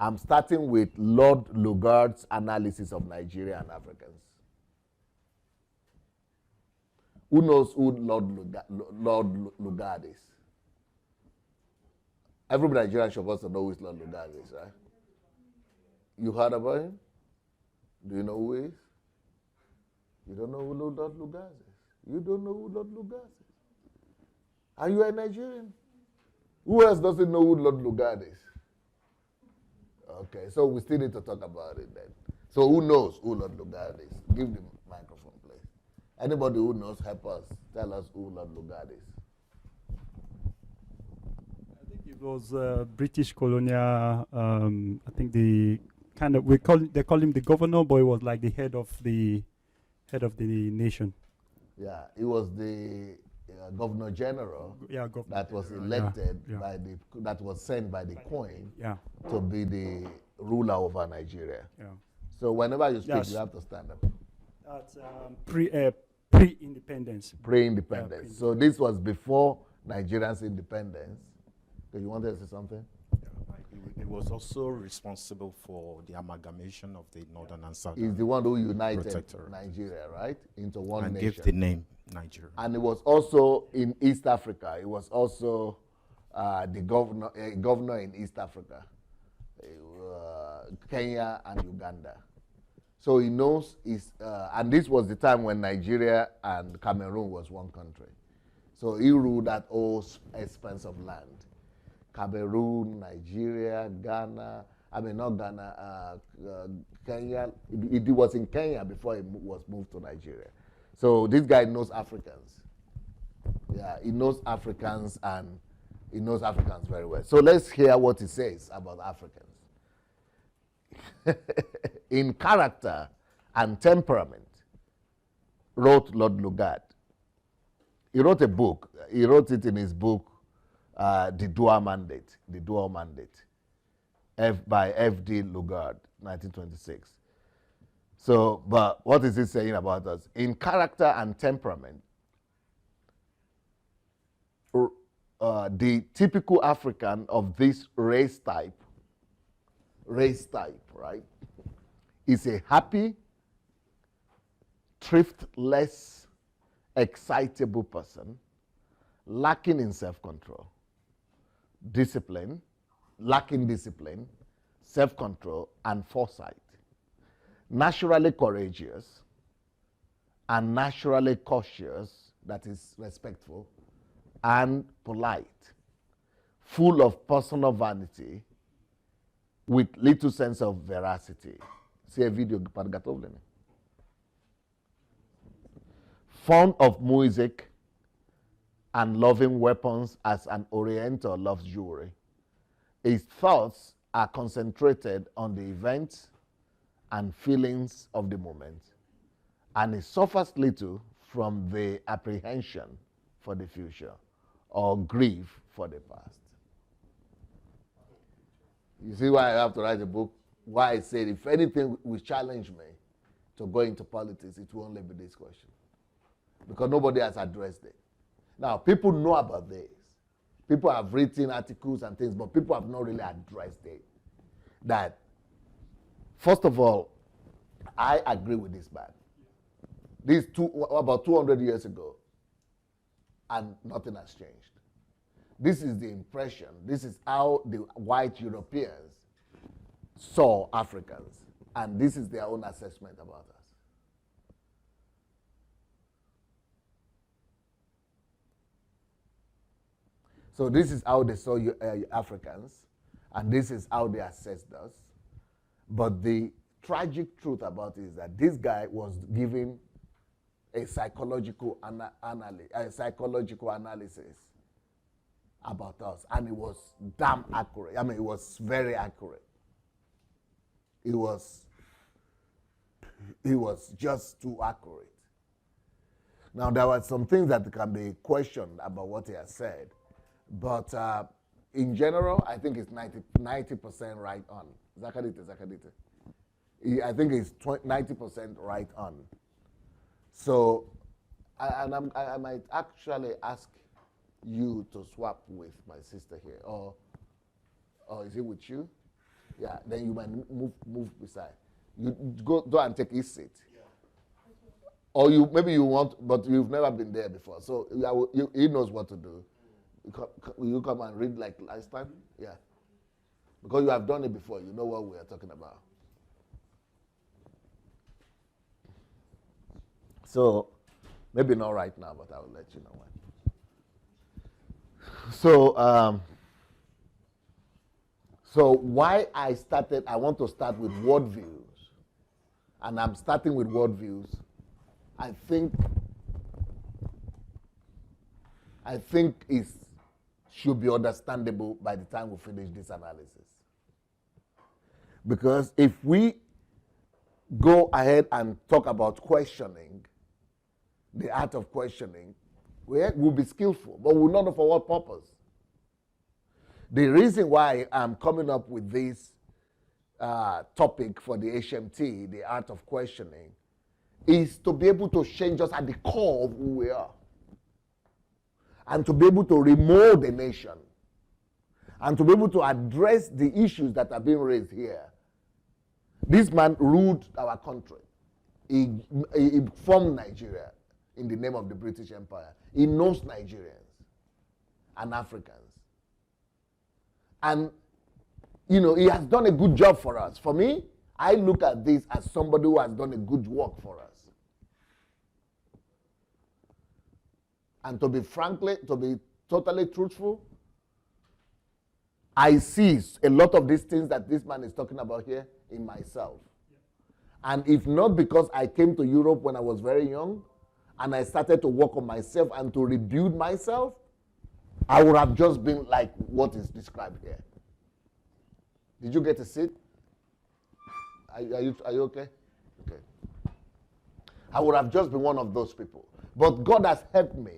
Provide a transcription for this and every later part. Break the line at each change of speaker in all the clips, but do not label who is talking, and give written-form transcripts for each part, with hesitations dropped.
I'm starting with Lord Lugard's analysis of Nigeria and Africans. Who knows who Lord Lugard is? Every Nigerian should also know who Lord Lugard is, right? You heard about him? Do you know who he is? You don't know who Lord Lugard is? You don't know who Lord Lugard is? Are you a Nigerian? Who else doesn't know who Lord Lugard is? Okay, so we still need to talk about it then. So who knows who Lord Lugard is? Give the microphone, please. Anybody who knows, help us. Tell us who Lord Lugard is.
I think it was British colonial. I think they call him the governor, but he was like the head of the nation.
Yeah, he was the governor general.
Yeah,
that was elected by that was sent by the Queen.
Yeah.
To be the ruler over Nigeria.
Yeah.
So whenever you speak, you have to stand up.
That's pre-independence.
Pre-independence.
Yeah,
so this was before Nigeria's independence. So you wanted to say something?
He was also responsible for the amalgamation of the northern and southern.
He's the one who united Nigeria, right, into one
and
nation.
gave the name Nigeria.
And it was also in East Africa. It was also the governor in East Africa, Kenya and Uganda. So he knows, and this was the time when Nigeria and Cameroon was one country. So he ruled that whole expanse of land. Cameroon, Nigeria, Ghana, not Ghana, Kenya. It was in Kenya before it was moved to Nigeria. So this guy knows Africans. Yeah, he knows Africans and he knows Africans very well. So let's hear what he says about Africans. In character and temperament, wrote Lord Lugard. He wrote a book. He wrote it in his book, The Dual Mandate, by F.D. Lugard, 1926. So, but what is he saying about us? In character and temperament, the typical African of this race type, right, is a happy, thriftless, excitable person, lacking in self-control, lacking discipline, self-control, and foresight, naturally courageous, and naturally cautious, that is respectful, and polite, full of personal vanity, with little sense of veracity. See a video, fond of music and loving weapons as an Oriental loves jewelry. His thoughts are concentrated on the events and feelings of the moment, and he suffers little from the apprehension for the future or grief for the past. You see why I have to write a book? Why I said if anything will challenge me to go into politics, it will only be this question. Because nobody has addressed it. Now, people know about this. People have written articles and things, but people have not really addressed it. That, first of all, I agree with this man. This about 200 years ago, and nothing has changed. This is the impression. This is how the white Europeans saw Africans, and this is their own assessment about us. So this is how they saw Africans, and this is how they assessed us. But the tragic truth about it is that this guy was giving a psychological analysis about us, and it was damn accurate. I mean, it was very accurate. It was just too accurate. Now, there were some things that can be questioned about what he has said, but in general, I think it's 90% right on. Zakadite. I think it's 90% right on. So, I might actually ask you to swap with my sister here, or is it with you? Yeah, then you might move beside. You go and take his seat. Or maybe you want, but you've never been there before. So he knows what to do. Will you come and read like last time? Yeah. Because you have done it before. You know what we are talking about. So, maybe not right now, but I will let you know when. So why I want to start with worldviews. And I'm starting with worldviews. I think it should be understandable by the time we finish this analysis. Because if we go ahead and talk about questioning, the art of questioning, we'll be skillful, but we'll not know for what purpose. The reason why I'm coming up with this topic for the HMT, the art of questioning, is to be able to change us at the core of who we are. And to be able to remold the nation. And to be able to address the issues that are being raised here. This man ruled our country. He formed Nigeria in the name of the British Empire. He knows Nigerians and Africans. And, he has done a good job for us. For me, I look at this as somebody who has done a good work for us. And to be totally truthful, I see a lot of these things that this man is talking about here in myself. Yeah. And if not because I came to Europe when I was very young, and I started to work on myself and to rebuild myself, I would have just been like what is described here. Did you get a seat? Are you okay? Okay. I would have just been one of those people. But God has helped me.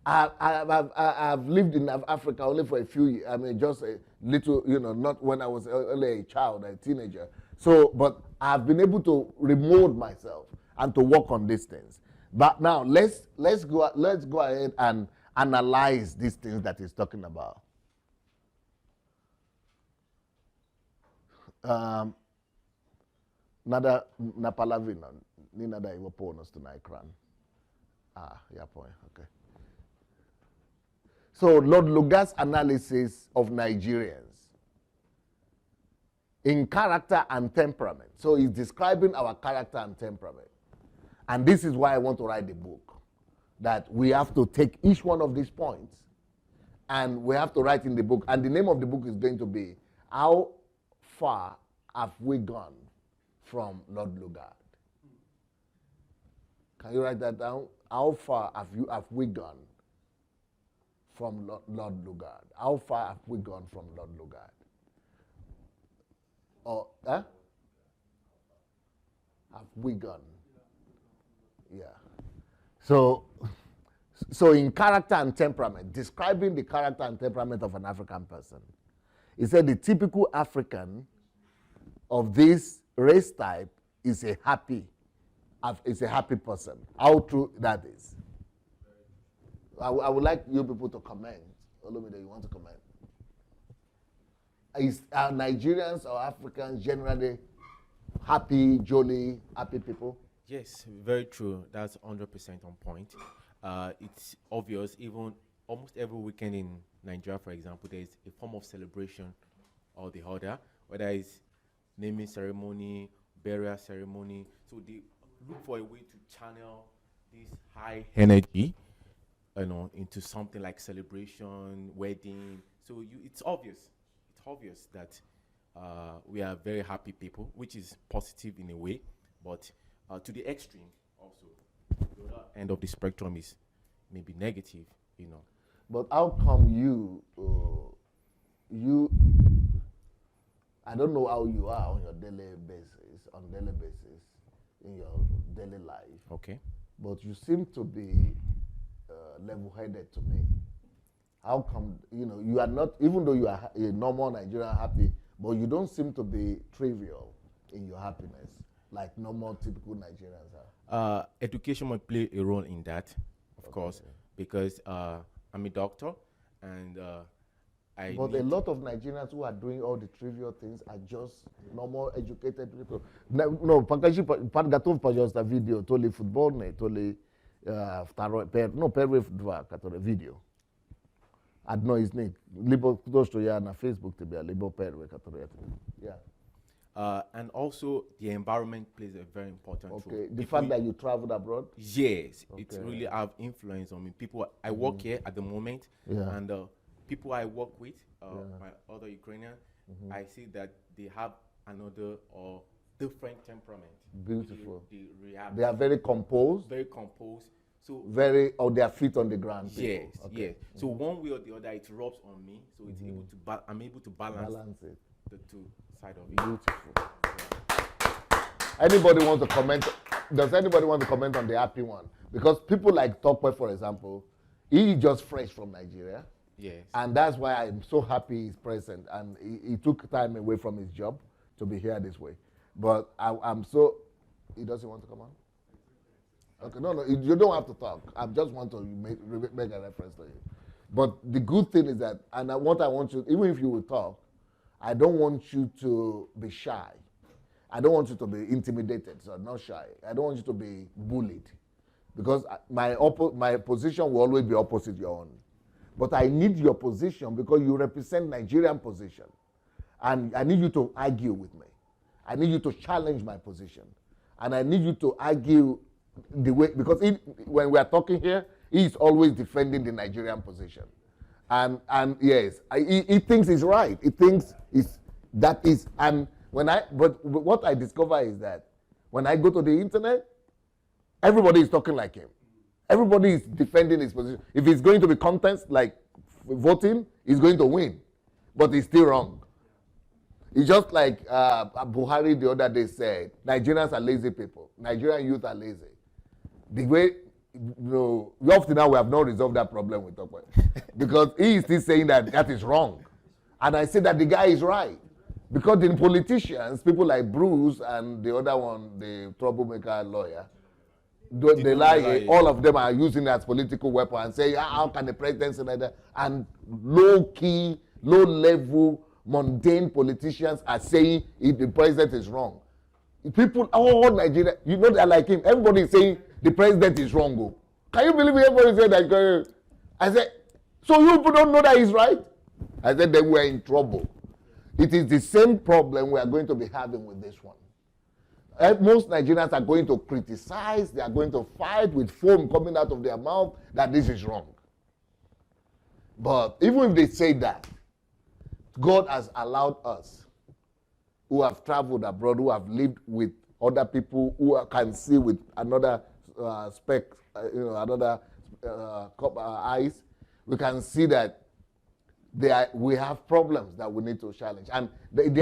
I've lived in Africa only for a few years. I mean, just a little, not when I was only a child, a teenager. So, but I've been able to remold myself and to work on these things. But now let's go ahead and analyze these things that he's talking about. Nada napalavina ni nada iwaponos to naikran. Yeah, point. Okay. So Lord Lugar's analysis of Nigerians in character and temperament. So he's describing our character and temperament. And this is why I want to write the book. That we have to take each one of these points and we have to write in the book. And the name of the book is going to be, How Far Have We Gone from Lord Lugard? Can you write that down? How far have we gone from Lord Lugard? How far have we gone from Lord Lugard? Or, have we gone? Yeah. So in character and temperament, describing the character and temperament of an African person, he said the typical African of this race type is a happy person. How true that is. I would like you people to comment. Olumide, you want to comment? Are Nigerians or Africans generally happy, jolly, happy people?
Yes, very true. That's 100% on point. It's obvious, even almost every weekend in Nigeria, for example, there's a form of celebration or the other, whether it's naming ceremony, burial ceremony. So they look for a way to channel this high energy, into something like celebration, wedding. So it's obvious that we are very happy people, which is positive in a way, but to the extreme also. The other end of the spectrum is maybe negative,
But how come you, I don't know how you are on your daily basis, in your daily life.
Okay.
But you seem to be level-headed to me. How come, you are not, even though you are a normal Nigerian happy, but you don't seem to be trivial in your happiness, like normal, typical Nigerians are?
Education might play a role in that, of course, because I'm a doctor, and
But a lot of Nigerians who are doing all the trivial things are just normal educated people. No, Pankaji Pangatov Pajosta video, totally football, totally Perwe video. I know his name. Libo close to ya na Facebook to be a Libo Perwe. Yeah.
And also, the environment plays a very important role.
Okay. The fact that you traveled abroad?
Yes, it really have influence on me. People, I work here at the moment, and people I work with, my other Ukrainian, I see that they have another or different temperament.
Beautiful.
They react.
They are very composed.
Very composed. So
very, or their feet on the ground.
Yes, yes. So one way or the other, it rubs on me. So it's able to I'm able to balance
it.
The two sides of it.
Beautiful. Anybody want to comment? Does anybody want to comment on the happy one? Because people like Tokwe, for example, he just fresh from Nigeria.
Yes.
And that's why I'm so happy he's present. And he took time away from his job to be here this way. But I'm so, he doesn't want to come on? Okay, no, you don't have to talk. I just want to make a reference to you. But the good thing is that, and what I want you, even if you will talk, I don't want you to be shy. I don't want you to be intimidated, so not shy. I don't want you to be bullied. Because my position will always be opposite your own. But I need your position because you represent Nigerian position. And I need you to argue with me. I need you to challenge my position. And I need you to argue the way, because when we are talking here, he is always defending the Nigerian position. And yes, he thinks he's right. He thinks that is, and but what I discover is that when I go to the internet, everybody is talking like him. Everybody is defending his position. If it's going to be contest like voting, he's going to win, but he's still wrong. It's just like Buhari the other day said, Nigerians are lazy people. Nigerian youth are lazy. The way, up to now we have not resolved that problem with Tokwe. Because he is still saying that is wrong. And I say that the guy is right. Because the politicians, people like Bruce and the other one, the troublemaker lawyer, they lie, all of them are using it as political weapon and say, how can the president say like that? And low-key, low-level, mundane politicians are saying the president is wrong. People, all Nigeria, they're like him. Everybody is saying the president is wrong. Oh. Can you believe everybody said that? I said, so you people don't know that he's right? I said, then we're in trouble. It is the same problem we are going to be having with this one. Most Nigerians are going to criticize, they are going to fight with foam coming out of their mouth that this is wrong. But even if they say that, God has allowed us who have traveled abroad, who have lived with other people, who can see with another another eyes, we can see that we have problems that we need to challenge. And if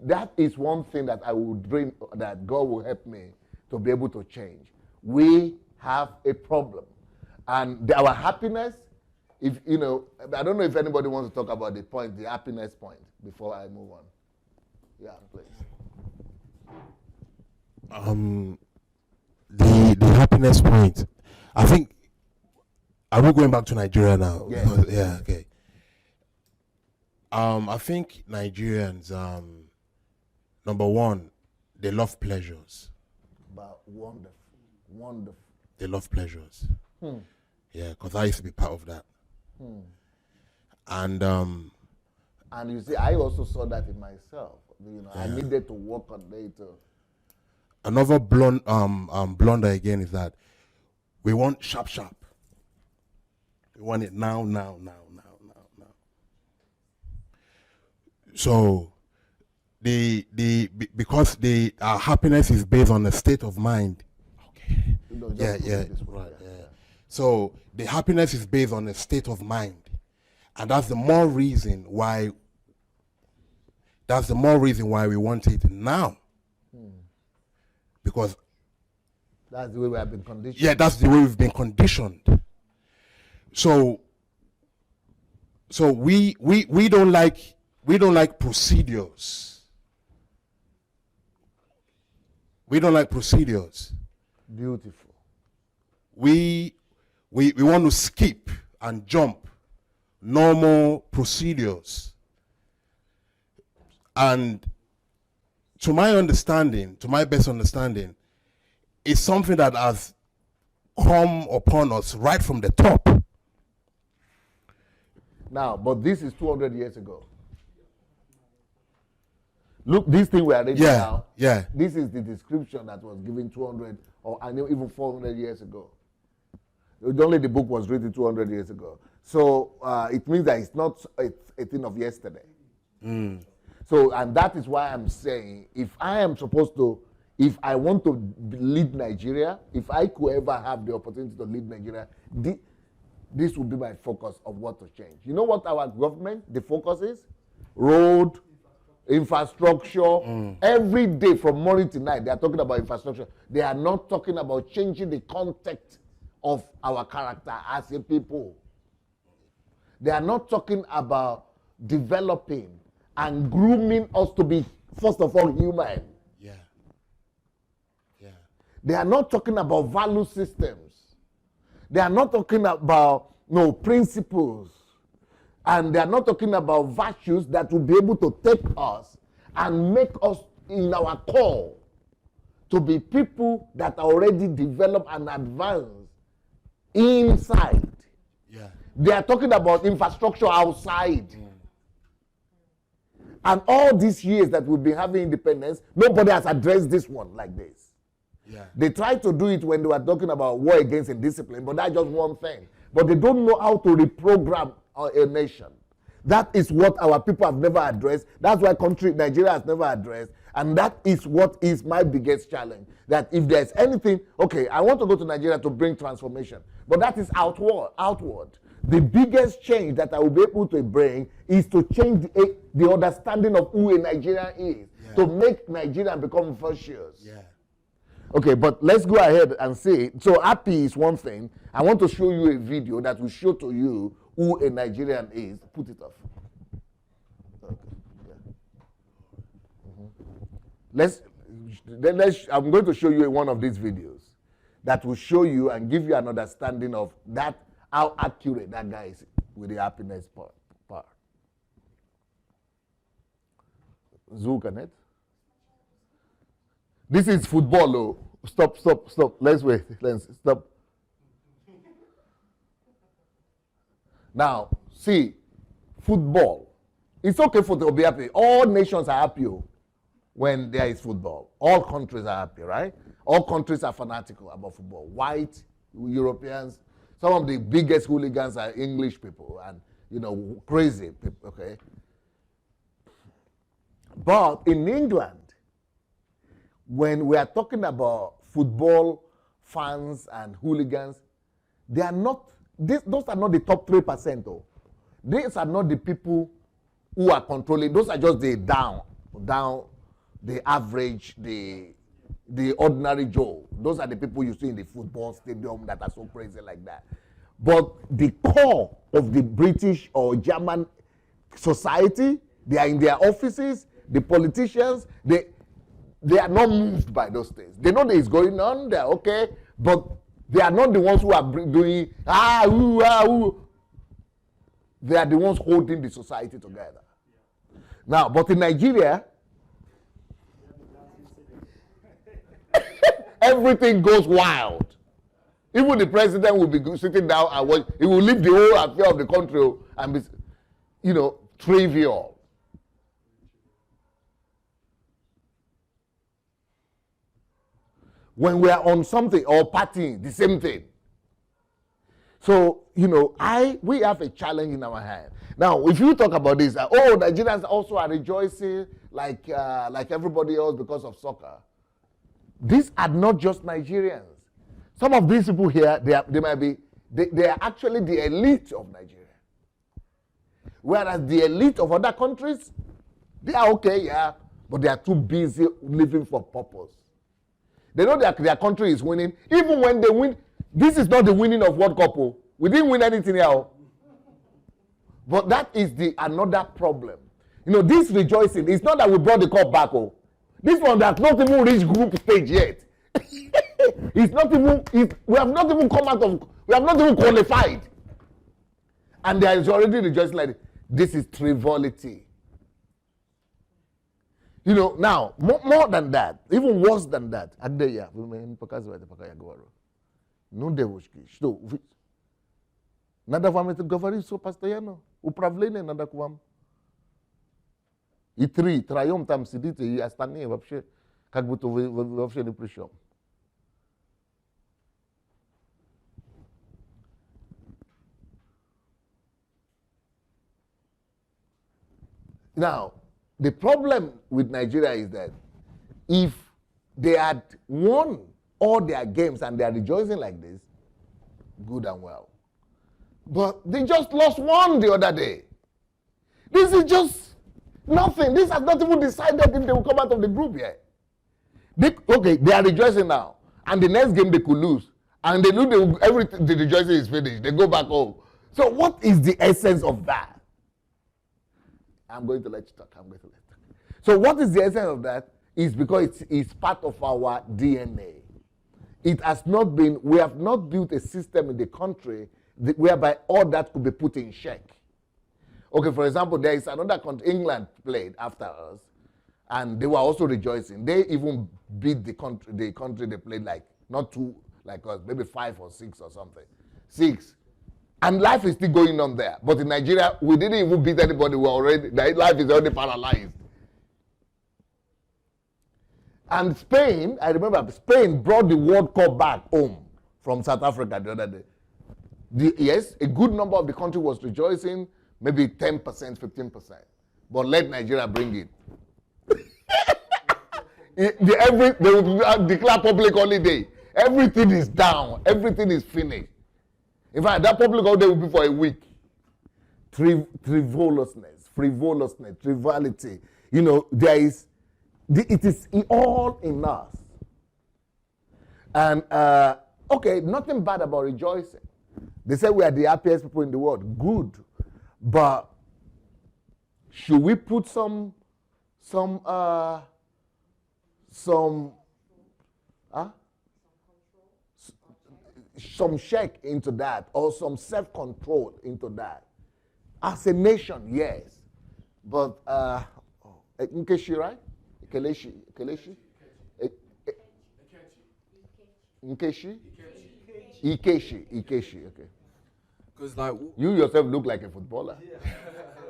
that is one thing that I would dream that God will help me to be able to change. We have a problem. And our happiness, I don't know if anybody wants to talk about the happiness point before I move on. Yeah, please.
The happiness point. I think, are we going back to Nigeria now?
Yeah.
Yeah, okay. I think Nigerians, number one, they love pleasures.
But wonderful.
They love pleasures. Yeah, because I used to be part of that. And
you see, I also saw that in myself. I needed to work on it.
Another blunder again is that we want sharp. We want it now. So because our happiness is based on a state of mind. Okay. Right. So the happiness is based on a state of mind, and that's the more reason why we want it now. Because
that's the way we have been conditioned.
Yeah, that's the way we've been conditioned. So we don't like procedures. We don't like procedures.
Beautiful.
We want to skip and jump normal procedures. And to my understanding, to my best understanding, it's something that has come upon us right from the top.
Now, but this is 200 years ago. Look, this thing we are reading now.
Yeah.
This is the description that was given 200 or I know even 400 years ago. Only the book was written 200 years ago. So it means that it's not a thing of yesterday. So, and that is why I'm saying, if I am supposed to, if I want to lead Nigeria, if I could ever have the opportunity to lead Nigeria, this would be my focus of what to change. You know what our government, the focus is? Road, infrastructure. Every day from morning to night, they are talking about infrastructure. They are not talking about changing the context of our character as a people. They are not talking about developing and grooming us to be, first of all, human. They are not talking about value systems. They are not talking about principles. And they are not talking about virtues that will be able to take us and make us in our core to be people that are already developed and advanced inside. They are talking about infrastructure outside. And all these years that we've been having independence, nobody has addressed this one like this. They tried to do it when they were talking about war against indiscipline, but that's just one thing. But they don't know how to reprogram a nation. That is what our people have never addressed. That's why Nigeria has never addressed. And that is what is my biggest challenge. That if there's anything, okay, I want to go to Nigeria to bring transformation. But that is outward. The biggest change that I will be able to bring is to change the understanding of who a Nigerian is. To make Nigeria become virtuous. Okay, but let's go ahead and say, so happy is one thing. I want to show you a video that will show to you who a Nigerian is. Put it off. Okay, I'm going to show you one of these videos that will show you and give you an understanding of that, how accurate that guy is with the happiness part. Zoom connect. This is football, oh. Stop. Let's wait. Let's stop. Now, see, football. It's okay to be happy. All nations are happy when there is football. All countries are happy, right? All countries are fanatical about football. White, Europeans, some of the biggest hooligans are English people and, crazy people, okay? But in England, when we are talking about football fans and hooligans, they are not, those are not the top 3%. Oh. These are not the people who are controlling. Those are just the down, the average, the ordinary Joe. Those are the people you see in the football stadium that are so crazy like that. But the core of the British or German society, they are in their offices, the politicians, they are not moved by those things. They know that it's going on, they're okay, but they are not the ones who are doing, They are the ones holding the society together. Now, but in Nigeria, everything goes wild. Even the president will be sitting down and watch. He will leave the whole affair of the country and be, trivial. When we are on something or partying, the same thing. So, we have a challenge in our hand. Now, if you talk about this, Nigerians also are rejoicing like everybody else because of soccer. These are not just Nigerians. Some of these people here, they are actually the elite of Nigeria. Whereas the elite of other countries, they are okay, yeah, but they are too busy living for purpose. They know that their country is winning. Even when they win, this is not the winning of World Cup. Oh. We didn't win anything here. But that is another problem. This rejoicing, it's not that we brought the cup back. Oh. This one has not even reached group stage yet. We have not even qualified. And they are already rejoicing like this is frivolity. You know, now, more than that, even worse than that, Adelaja, no devoshki, что надо вам это говорить все постоянно, управление надо к вам. И троем там сидите, и остальные вообще, как будто вы вообще ни при чем. Now, the problem with Nigeria is that if they had won all their games and they are rejoicing like this, good and well. But they just lost one the other day. This is just nothing. This has not even decided if they will come out of the group yet. They are rejoicing now. And the next game they could lose. And they lose, everything, the rejoicing is finished. They go back home. So what is the essence of that? I'm going to let you talk. So what is the essence of that? Is because it's part of our DNA. It has not been, we have not built a system in the country whereby all that could be put in check. Okay, for example, there is another country, England played after us, and they were also rejoicing. They even beat the country they played like, not two like us, maybe 5 or 6 or something. 6. And life is still going on there. But in Nigeria, we didn't even beat anybody. Life is already paralyzed. And Spain, I remember Spain brought the World Cup back home from South Africa the other day. Yes, a good number of the country was rejoicing, maybe 10%, 15%. But let Nigeria bring it. They will declare public holiday. Everything is down. Everything is finished. In fact, that public holiday will be for a week. Frivolousness, triviality. You know, it is all in us. And, okay, nothing bad about rejoicing. They say we are the happiest people in the world. Good. But should we put some check into that, or some self-control into that? As a nation, yes. But Nkechi, right? Kelechi? Nkechi? Ikechi, okay.
Because like
you yourself look like a footballer.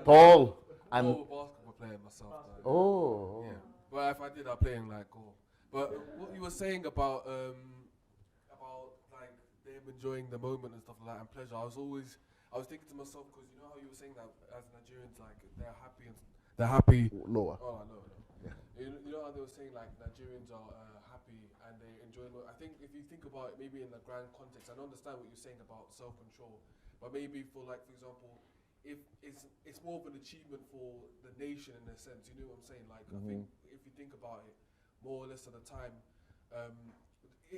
Tall and
basketball player myself. Like,
oh.
Yeah. But if I did, I'd play in like goal. But what you were saying about like them enjoying the moment and stuff like that and pleasure, I was thinking to myself, because you know how you were saying that as Nigerians, like they're happy.
Lower.
Oh, no. Yeah. You know how they were saying like Nigerians are happy and they enjoy. I think if you think about it, maybe in the grand context, I don't understand what you're saying about self-control, but maybe for like, for example, if it's more of an achievement for the nation in a sense. You know what I'm saying? Like I think if you think about it, more or less of the time,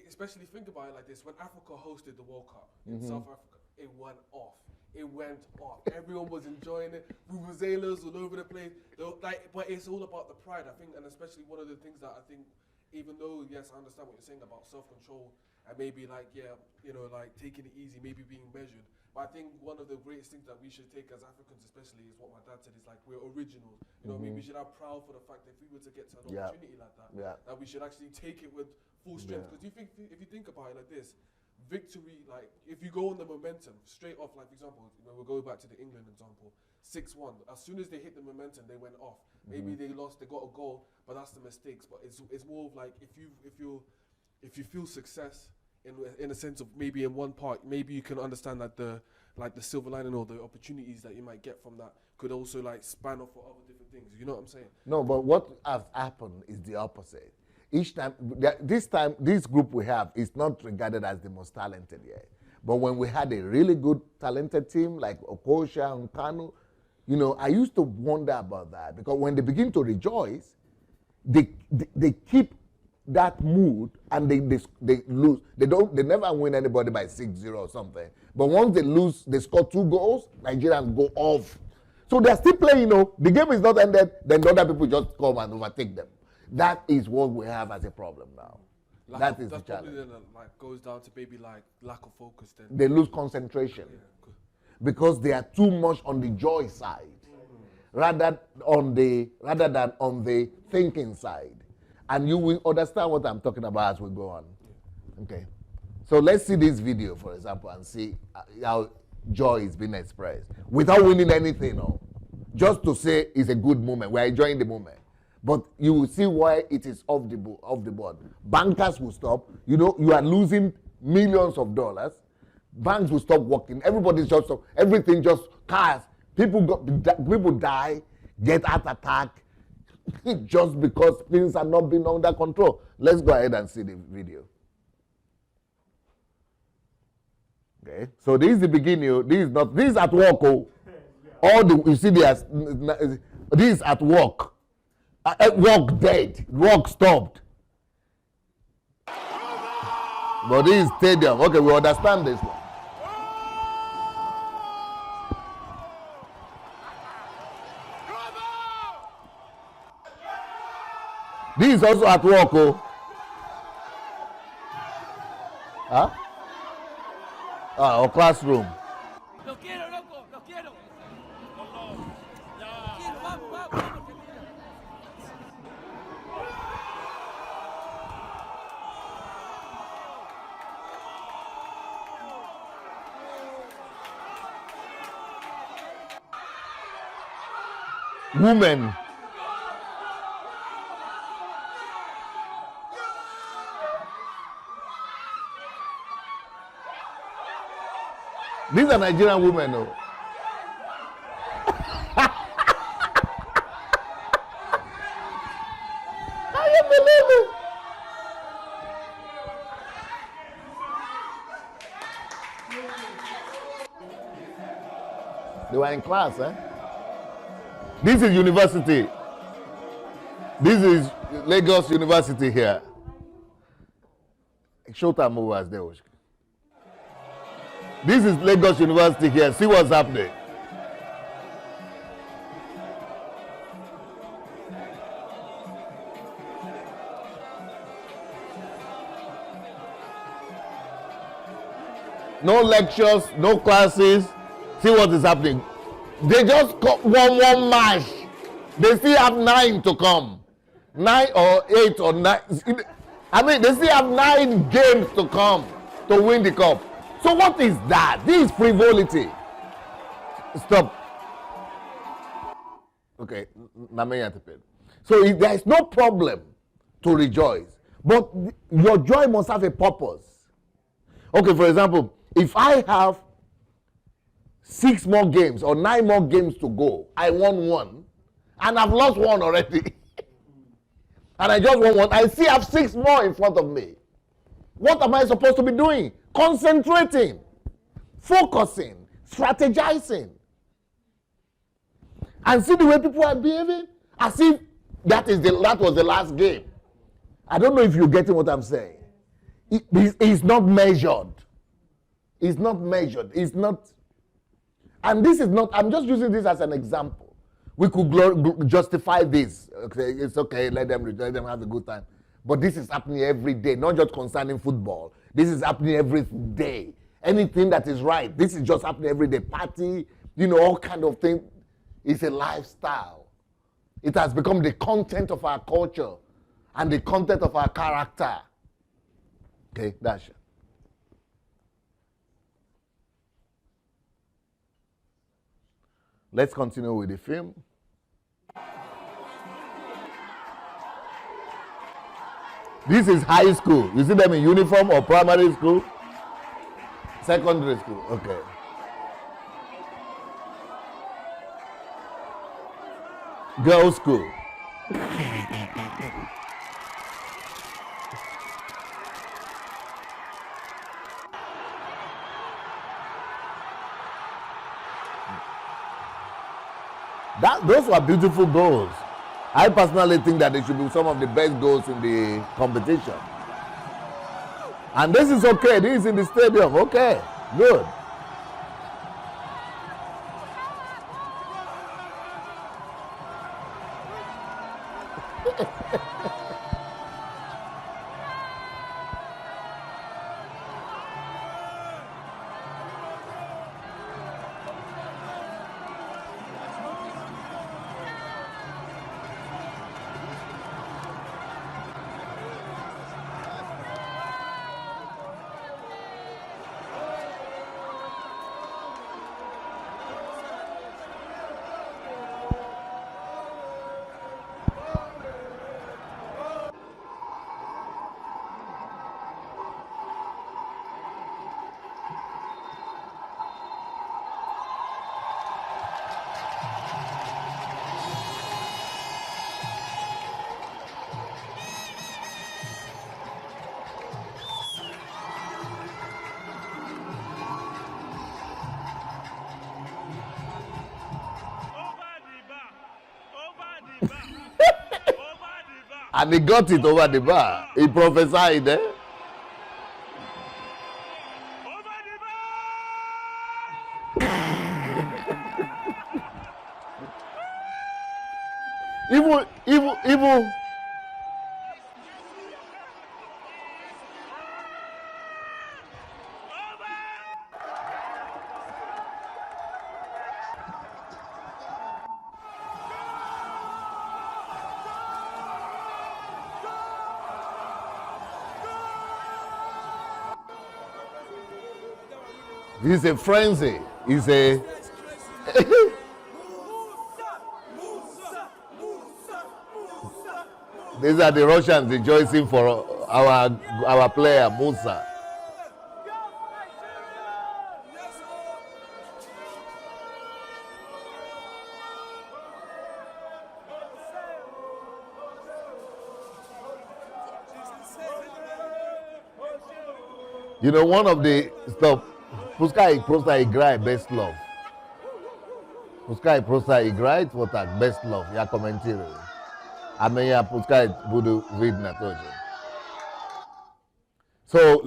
especially think about it like this: when Africa hosted the World Cup in South Africa, it went off. Everyone was enjoying it. Vuvuzelas all over the place. But it's all about the pride, I think, and especially one of the things that I think, even though yes, I understand what you're saying about self-control and maybe like like taking it easy, maybe being measured. But I think one of the greatest things that we should take as Africans, especially, is what my dad said: is like we're originals. You know, I mean, we should have proud for the fact that if we were to get to an opportunity like that, that we should actually take it with full strength. Because if you think about it like this. Victory, like if you go on the momentum straight off, like for example, we'll go back to the England example, 6-1. As soon as they hit the momentum, they went off. Maybe they lost, they got a goal, but that's the mistakes. But it's more of like if you feel success in a sense of maybe in one part, maybe you can understand that the silver lining or the opportunities that you might get from that could also like span off for other different things. You know what I'm saying?
No, but what has happened is the opposite. Each time, this group we have is not regarded as the most talented yet. But when we had a really good talented team like Okosha and Kanu, I used to wonder about that, because when they begin to rejoice, they keep that mood and they lose. They never win anybody by 6-0 or something. But once they lose, they score 2 goals, Nigerians go off. So they're still playing, the game is not ended, then the other people just come and overtake them. That is what we have as a problem now. That is the challenge.
Probably then, goes down to maybe like lack of focus then.
They lose concentration.
Yeah,
because they are too much on the joy side rather than on the thinking side. And you will understand what I'm talking about as we go on. Okay. So let's see this video, for example, and see how joy is being expressed without winning anything, no. Just to say it's a good moment. We're enjoying the moment. But you will see why it is off the board. Bankers will stop. You know, you are losing millions of dollars. Banks will stop working. Everybody's just stop. Everything just cars. People die, get heart attack, just because things are not being under control. Let's go ahead and see the video. Okay, so this is the beginning. This is at work. Oh, you see, this is at work. Work dead. Work stopped. But this is stadium. Okay, we understand this one. This is also at work. Oh. Huh? Or classroom.
Lo quiero, loco, lo quiero. Vamos.
Women. These are Nigerian women, though. Can you believe it? They were in class, eh? This is university. This is Lagos University here. Showtime movers there. This is Lagos University here. See what's happening. No lectures, no classes. See what is happening. They just one match. They still have 9 to come. 9 or 8 or 9. I mean, they still have 9 games to come to win the cup. So what is that? This is frivolity. Stop. Okay. So there is no problem to rejoice. But your joy must have a purpose. Okay, for example, if I have 6 more games or 9 more games to go, I won 1, and I've lost 1 already. And I just won 1. I still have 6 more in front of me. What am I supposed to be doing? Concentrating, focusing, strategizing. And see the way people are behaving? As if that was the last game. I don't know if you're getting what I'm saying. It's not measured. It's not measured. It's not. And this is not, I'm just using this as an example. We could justify this. Okay, it's okay, let them have a good time. But this is happening every day, not just concerning football. This is happening every day. Anything that is right, this is just happening every day. Party, all kind of thing. It's a lifestyle. It has become the content of our culture and the content of our character. Okay, that's it. Let's continue with the film. This is high school. You see them in uniform or primary school? Secondary school. Okay. Girls' school. Those were beautiful goals. I personally think that they should be some of the best goals in the competition. And this is okay. This is in the stadium. Okay, good. And he got it over the bar. He prophesied, eh? Even. This is a frenzy. It's a. These are the Russians rejoicing for our player Musa. You know, one of the stuff. Pускай просто играет без слов. Пускай просто играет вот так, без слов. Я комментирую. А меня пускай буду видно тоже. So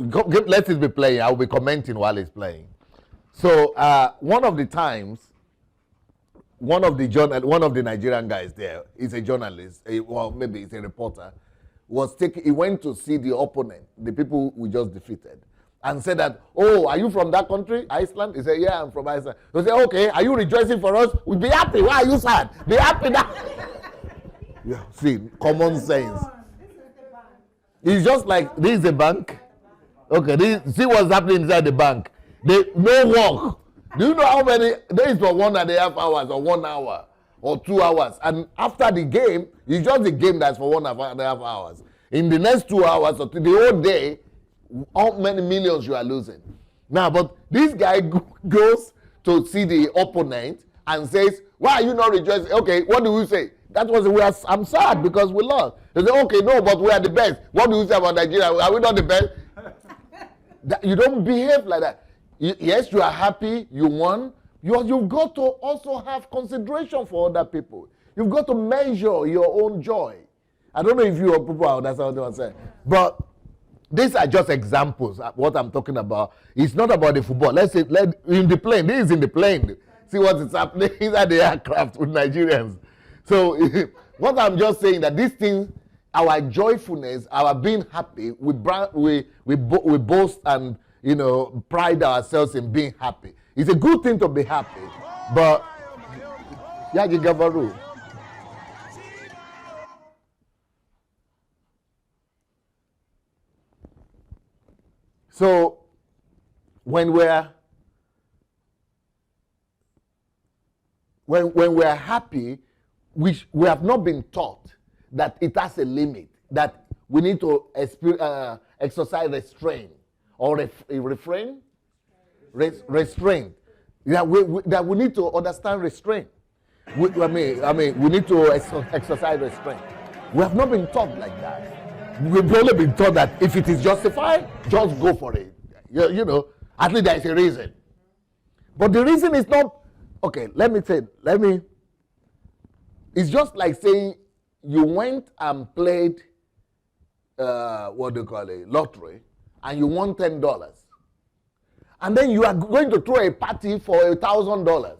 let it be playing. I will be commenting while it's playing. So one of the times, one of the Nigerian guys there, he's a journalist, well maybe he's a reporter, he went to see the opponent, the people we just defeated. And said that, oh, are you from that country, Iceland? He said, yeah, I'm from Iceland. He said, okay, are you rejoicing for us? We'll be happy. Why are you sad? Be happy now. Yeah, see, common sense. It's just like, this is a bank. Okay, see what's happening inside the bank. No work. Do you know how many days for 1.5 hours or 1 hour or 2 hours? And after the game, it's just the game that's for 1.5 hours. In the next 2 hours or the whole day, how many millions you are losing. Now, but this guy goes to see the opponent and says, why are you not rejoicing? Okay, what do we say? That was, I'm sad because we lost. They say, okay, no, but we are the best. What do you say about Nigeria? Are we not the best? You don't behave like that. Yes, you are happy, you won. You've got to also have consideration for other people. You've got to measure your own joy. I don't know if you people understand what I'm saying. But these are just examples of what I'm talking about. It's not about the football. Let's say, in the plane. This is in the plane. See what is happening inside the aircraft with Nigerians. So what I'm just saying that these things, our joyfulness, our being happy, we boast and pride ourselves in being happy. It's a good thing to be happy, but Yaji Gavaru. So when we're happy, we have not been taught that it has a limit, that we need to exercise restraint or restraint. That we need to understand restraint. We need to exercise restraint. We have not been taught like that. We've only been taught that if it is justified, just go for it. At least there is a reason. But the reason is not, okay, it's just like saying you went and played, lottery, and you won $10. And then you are going to throw a party for $1,000.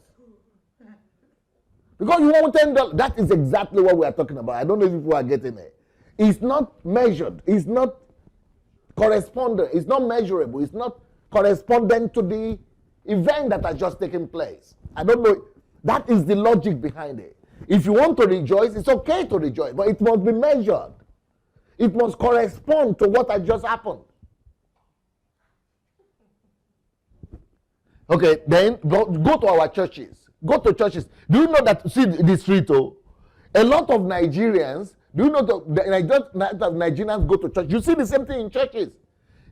Because you want $10. That is exactly what we are talking about. I don't know if people are getting it. It's not measured. It's not correspondent. It's not measurable. It's not correspondent to the event that has just taken place. I don't know. That is the logic behind it. If you want to rejoice, it's okay to rejoice, but it must be measured. It must correspond to what has just happened. Okay, then go to our churches. Go to churches. Do you know that, see the street, a lot of Nigerians, do you know that Nigerians go to church? You see the same thing in churches.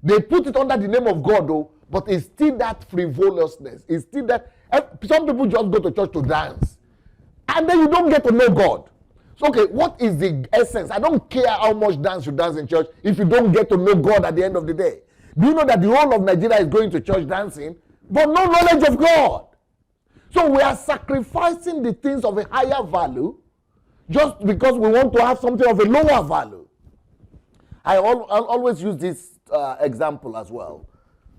They put it under the name of God, but it's still that frivolousness. It's still that, some people just go to church to dance. And then you don't get to know God. So, okay, what is the essence? I don't care how much dance you dance in church if you don't get to know God at the end of the day. Do you know that the whole of Nigeria is going to church dancing, but no knowledge of God? So we are sacrificing the things of a higher value just because we want to have something of a lower value. I'll always use this example as well.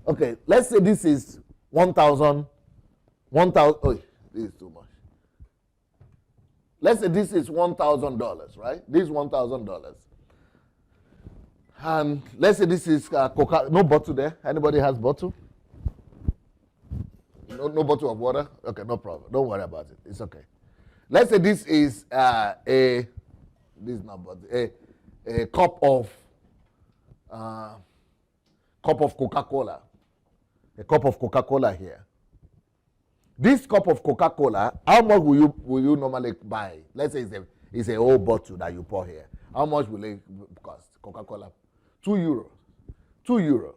Okay, let's say this is 1,000. Oh, this is too much. Let's say this is $1,000, right? This is $1,000. And let's say this is Coca. No bottle there. Anybody has bottle? No bottle of water? Okay, no problem. Don't worry about it. It's okay. Let's say this is a cup of Coca-Cola. A cup of Coca-Cola here. This cup of Coca-Cola, how much will you normally buy? Let's say it's a whole bottle that you pour here. How much will it cost? Coca-Cola, €2. €2.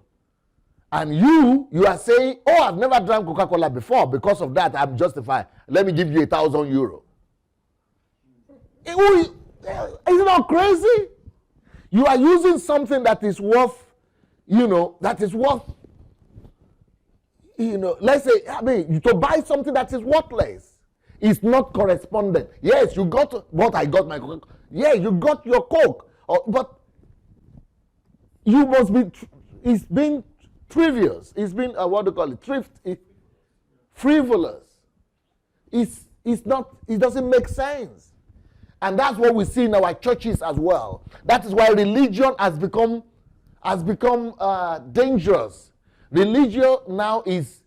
And you are saying, oh, I've never drank Coca-Cola before. Because of that, I'm justified. Let me give you €1,000. Is it not crazy? You are using something that is worth, let's say, to buy something that is worthless is not correspondent. Yes, you got what I got my Coke. Yeah, you got your Coke. But you must be, it's been trivial. It's been, frivolous. It's not, it doesn't make sense. And that's what we see in our churches as well. That is why religion has become dangerous. Religion now is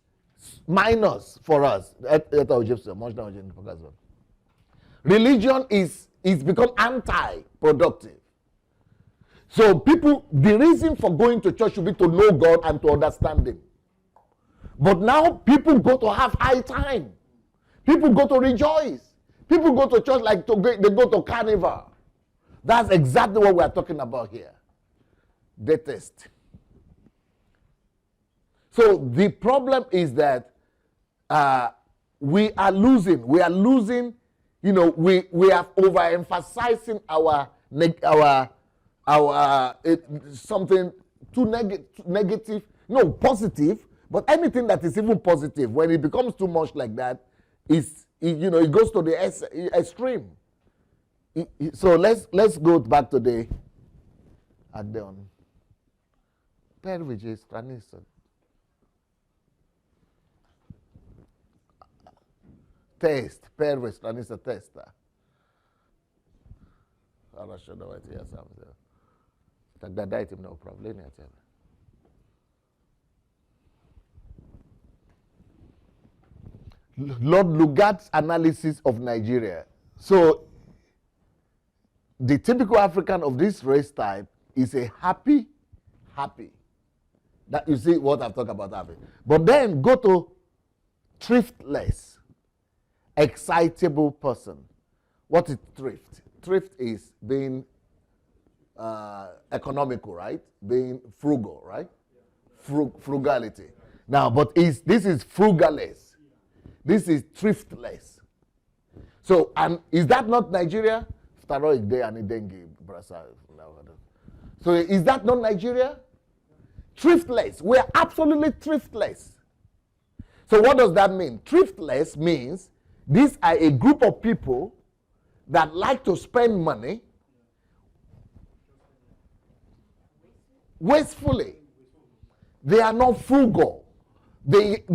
minus for us. Religion is become anti-productive. So the reason for going to church should be to know God and to understand Him. But now people go to have high time. People go to rejoice. People go to church like they go to carnival. That's exactly what we are talking about here. Detest. So the problem is that we are losing. We are overemphasizing our something too negative. No, positive. But anything that is even positive, when it becomes too much like that, it goes to the extreme. So let's go back to the add-on. Pervige stranista. Test, pervige stranista testa. Alla što давайте я сам сделаю. Тогда дайте мне управление от тебя. Lord Lugat's analysis of Nigeria. So, the typical African of this race type is a happy. That you see what I've talked about happy. But then go to thriftless, excitable person. What is thrift? Thrift is being economical, right? Being frugal, right? Frugality. Now, but this is frugaless. This is thriftless. So, and is that not Nigeria? So, is that not Nigeria? Thriftless. We are absolutely thriftless. So, what does that mean? Thriftless means these are a group of people that like to spend money wastefully. They are not frugal. They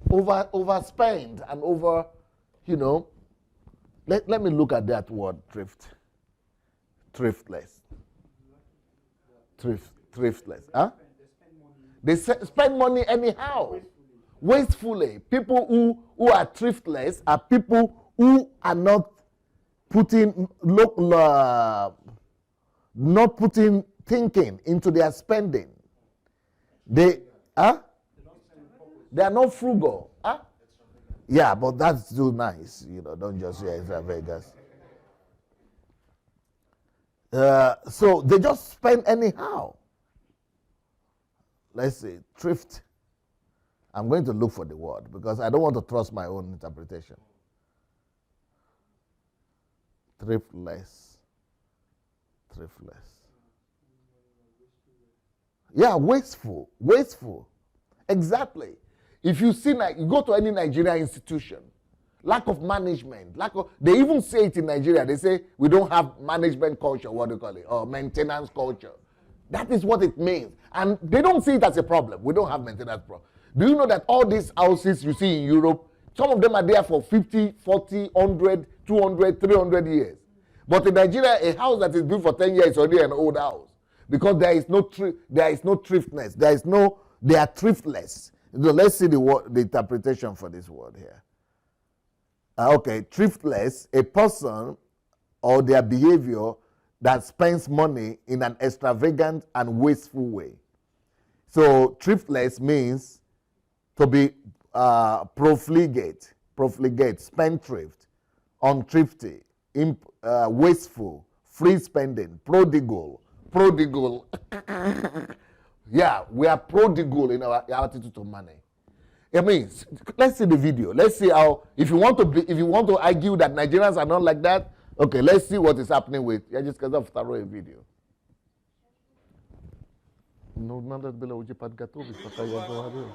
overspend and let me look at that word thriftless. Thriftless. Huh? They spend money anyhow. Wastefully. People who are thriftless are people who are not putting thinking into their spending. They are not frugal. Huh? Yeah, but that's too nice. Don't just say it's Vegas. So they just spend anyhow. Let's see, thrift. I'm going to look for the word because I don't want to trust my own interpretation. Thriftless. Yeah, wasteful. Exactly. If you see, you go to any Nigerian institution, lack of management, they even say it in Nigeria. They say we don't have management culture, what do you call it, or maintenance culture. That is what it means. And they don't see it as a problem. We don't have maintenance problem. Do you know that all these houses you see in Europe, some of them are there for 50, 40, 100, 200, 300 years. But in Nigeria, a house that is built for 10 years is already an old house. Because there is no thriftness. They are thriftless. So let's see the interpretation for this word here. Okay, thriftless, a person or their behavior that spends money in an extravagant and wasteful way. So thriftless means to be profligate, spendthrift, unthrifty, wasteful, free spending, prodigal. Yeah, we are prodigal in our attitude to money. I mean, let's see the video. Let's see how. If you want to argue that Nigerians are not like that, okay, let's see what is happening with. Я just сказал второе видео. Ну, надо было уже подготовить, пока я говорю.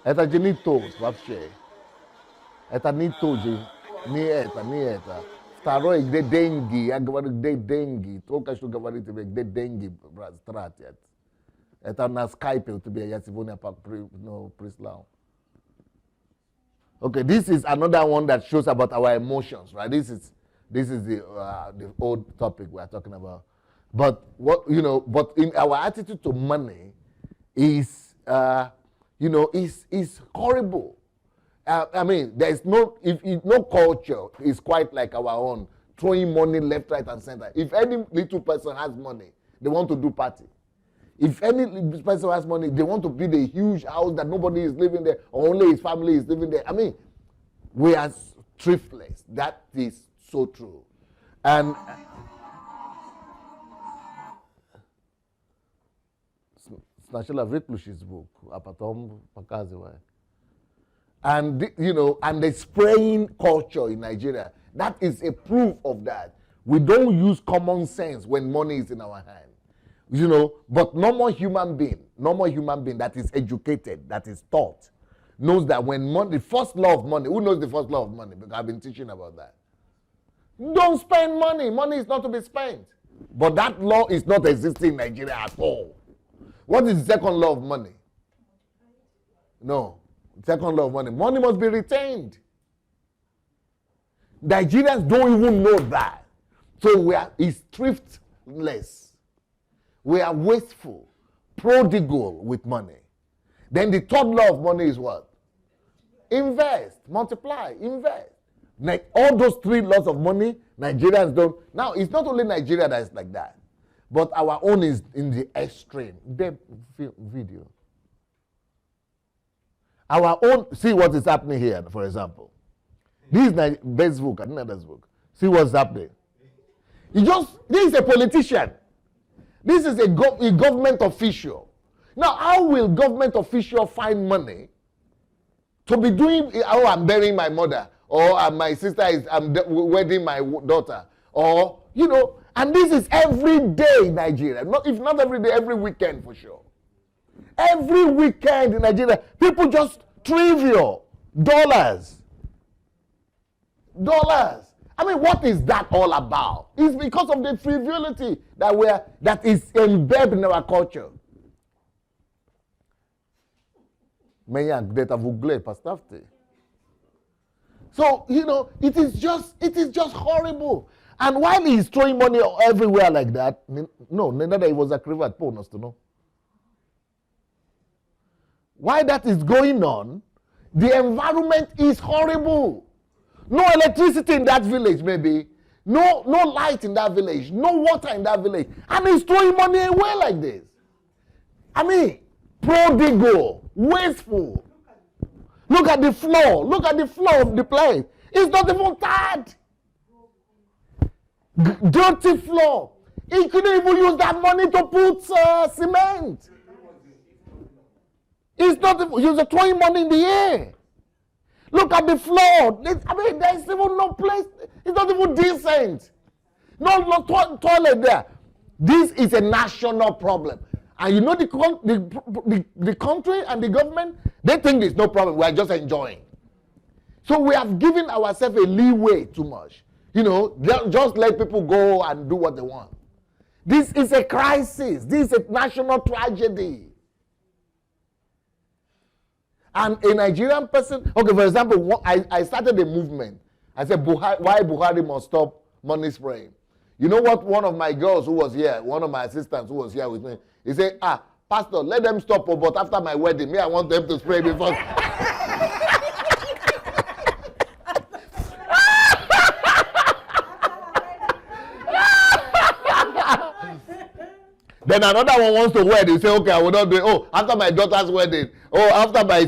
Это же не то вообще. Это не то же. Не это. Второе, где деньги. Я говорю, где деньги. Только что говорит тебе, где деньги тратят. Это на скайпе у тебя я сегодня прислал. Okay, this is another one that shows about our emotions, right? This is the old topic we are talking about. But but in our attitude to money is is horrible. I mean, there is no culture is quite like our own, throwing money left, right, and center. If any little person has money, they want to do party. If any person has money, they want to build a huge house that nobody is living there, or only his family is living there. I mean, we are thriftless. That is so true. And сначала выключить звук, а потом показывай. And and the spraying culture in Nigeria, that is a proof of that. We don't use common sense when money is in our hand. But normal human being that is educated, that is taught, knows that when money, the first law of money, who knows the first law of money? Because I've been teaching about that. Don't spend money. Money is not to be spent. But that law is not existing in Nigeria at all. What is the second law of money? No. Second law of money. Money must be retained. Nigerians don't even know that. So it's thriftless. We are wasteful, prodigal with money. Then the third law of money is what? Invest, multiply, invest. Like all those three laws of money, Nigerians don't. Now, it's not only Nigeria that is like that, but our own is in the extreme. The video. Our own, see what is happening here, for example. This is Facebook, another book. See what's happening. This is a politician. This is a government official. Now, how will government official find money to be doing, I'm burying my mother, or my sister I'm wedding my daughter, or, and this is every day in Nigeria. If not every day, every weekend for sure. Every weekend in Nigeria, people just trivial dollars. I mean, what is that all about? It's because of the frivolity that is embedded in our culture. So, it is just horrible. And while he's throwing money everywhere like that, neither he was a cravat bonus to know. Why that is going on, the environment is horrible. No electricity in that village, maybe. No light in that village. No water in that village. And he's throwing money away like this. I mean, prodigal, wasteful. Look at the floor. Look at the floor of the place. It's not even tarred. Dirty floor. He couldn't even use that money to put cement. It's not even, you're throwing money in the air. Look at the floor. There's even no place. It's not even decent. No toilet there. This is a national problem. And you know the country and the government, they think there's no problem. We are just enjoying. So we have given ourselves a leeway too much. You know, just let people go and do what they want. This is a crisis. This is a national tragedy. And a Nigerian person, okay, for example, I started a movement. I said, why Buhari must stop money spraying. You know what? One of my girls who was here, one of my assistants who was here with me, he said, Pastor, let them stop, but after my wedding, I want them to spray me first. Then another one wants to wed. He say, okay, I will not do it. Oh, after my daughter's wedding. Oh, after my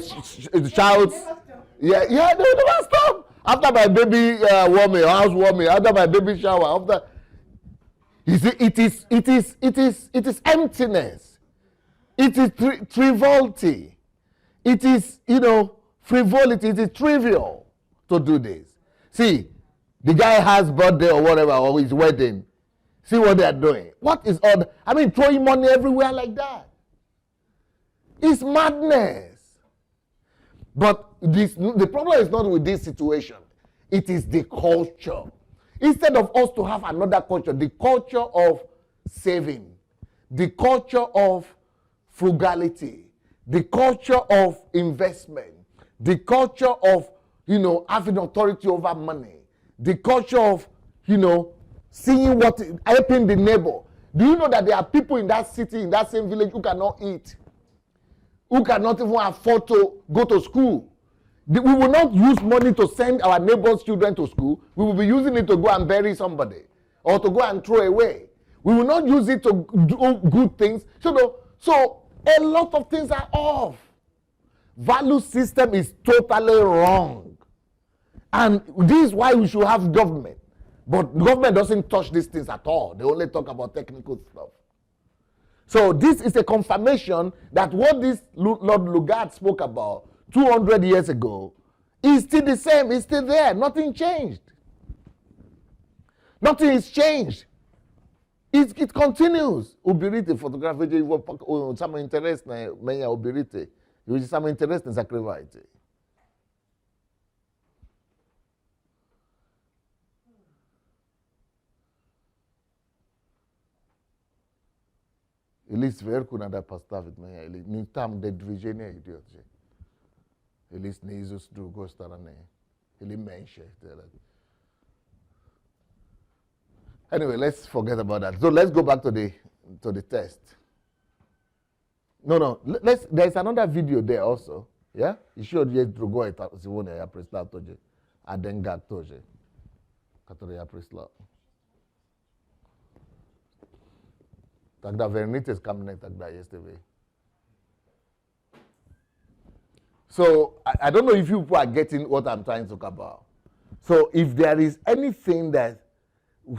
child's. Yeah, they will never stop. After my baby warming, house warming, after my baby shower, after. You see, it is emptiness. It is triviality. It is, frivolity. It is trivial to do this. See, the guy has birthday or whatever, or his wedding. See what they are doing. What is all throwing money everywhere like that. It's madness. But the problem is not with this situation. It is the culture. Instead of us to have another culture, the culture of saving, the culture of frugality, the culture of investment, the culture of, having authority over money, the culture of, seeing helping the neighbor. Do you know that there are people in that city, in that same village, who cannot eat, who cannot even afford to go to school? We will not use money to send our neighbors' children to school. We will be using it to go and bury somebody or to go and throw away. We will not use it to do good things. So a lot of things are off. Value system is totally wrong. And this is why we should have government. But government doesn't touch these things at all. They only talk about technical stuff. So this is a confirmation that what this Lord Lugard spoke about 200 years ago is still the same. It's still there. Nothing changed. Nothing is changed. It continues. Ubirite photography some interest na menya ubirite. You some interest in sacrifice. Elis ver kuna da postavit menya eli ni tam de dvijenia idiot. Elis ne Isus drugo starane. Eli menše. Anyway, let's forget about that. So let's go back to the test. No. There's another video there also. Yeah? You showed you drugo eta sivone ya presla toje. Adenga toje. Katore ya presla. Tagda Vernites coming Tagda yesterday. So I don't know if you people are getting what I'm trying to talk about. So if there is anything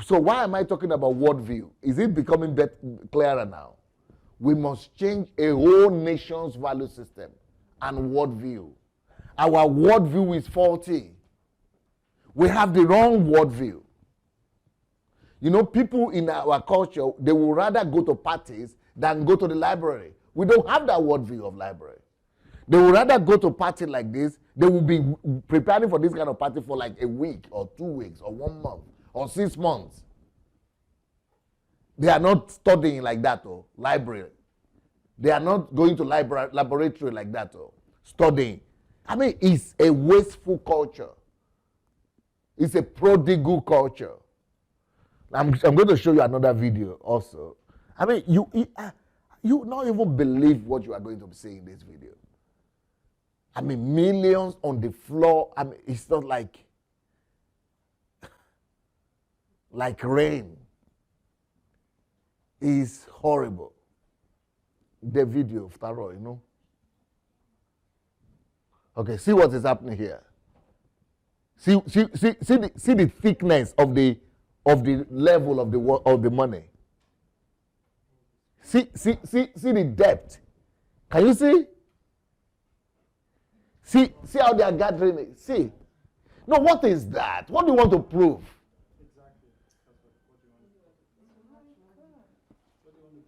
so why am I talking about worldview? Is it becoming clearer now? We must change a whole nation's value system and worldview. Our worldview is faulty. We have the wrong worldview. People in our culture, they would rather go to parties than go to the library. We don't have that worldview of library. They would rather go to a party like this. They will be preparing for this kind of party for like a week or 2 weeks or 1 month or 6 months. They are not studying like that or library. They are not going to laboratory like that or studying. It's a wasteful culture. It's a prodigal culture. I'm going to show you another video also. You not even believe what you are going to be saying in this video. Millions on the floor. It's not like rain. It's horrible. The video of Taro, Okay, see what is happening here. See the thickness of the level of the money. See the depth. Can you see? See how they are gathering it. See. No, what is that? What do you want to prove?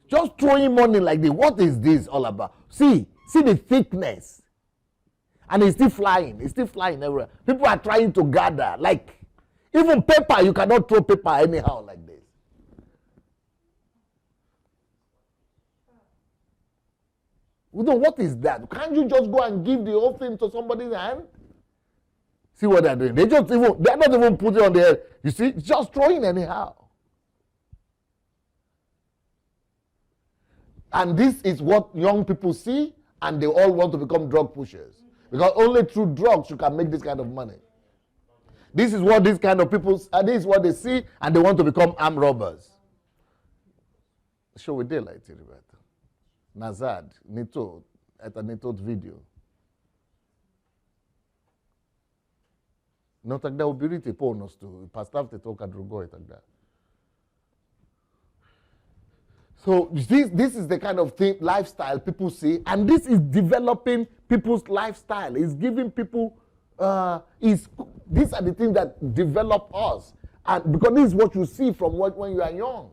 Just throwing money like this. What is this all about? See the thickness. And it's still flying. It's still flying everywhere. People are trying to gather. Like, even paper, you cannot throw paper anyhow like this. What is that? Can't you just go and give the whole thing to somebody's hand? See what they're doing. They're not even putting it on the head. You see, it's just throwing anyhow. And this is what young people see, and they all want to become drug pushers. Because only through drugs you can make this kind of money. This is what these kind of people, this is what they see, and they want to become armed robbers. Show we daylight here, Nazad, Nito, at a Nito video. No, tak da ubirite polnostu, pastavte to kad drugo i tak da. So this is the kind of thing, lifestyle people see, and this is developing people's lifestyle. It's giving people, these are the things that develop us. And because this is what you see from when you are young.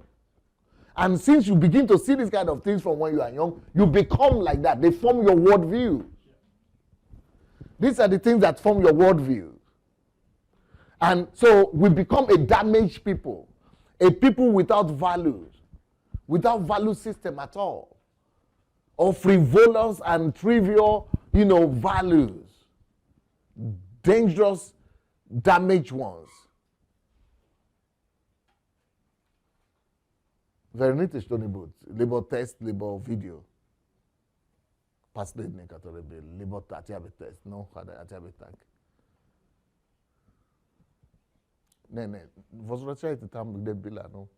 And since you begin to see these kind of things from when you are young, you become like that. They form your worldview. These are the things that form your worldview. And so we become a damaged people, a people without values. Without value system at all, or frivolous and trivial, values, dangerous, damaged ones. Vernite stoni but, libo test, libo video. Pas le dne katorebe, libo atiabe test, no, kada atiabe tak. Ne, vosuracha ite tam de bila, no.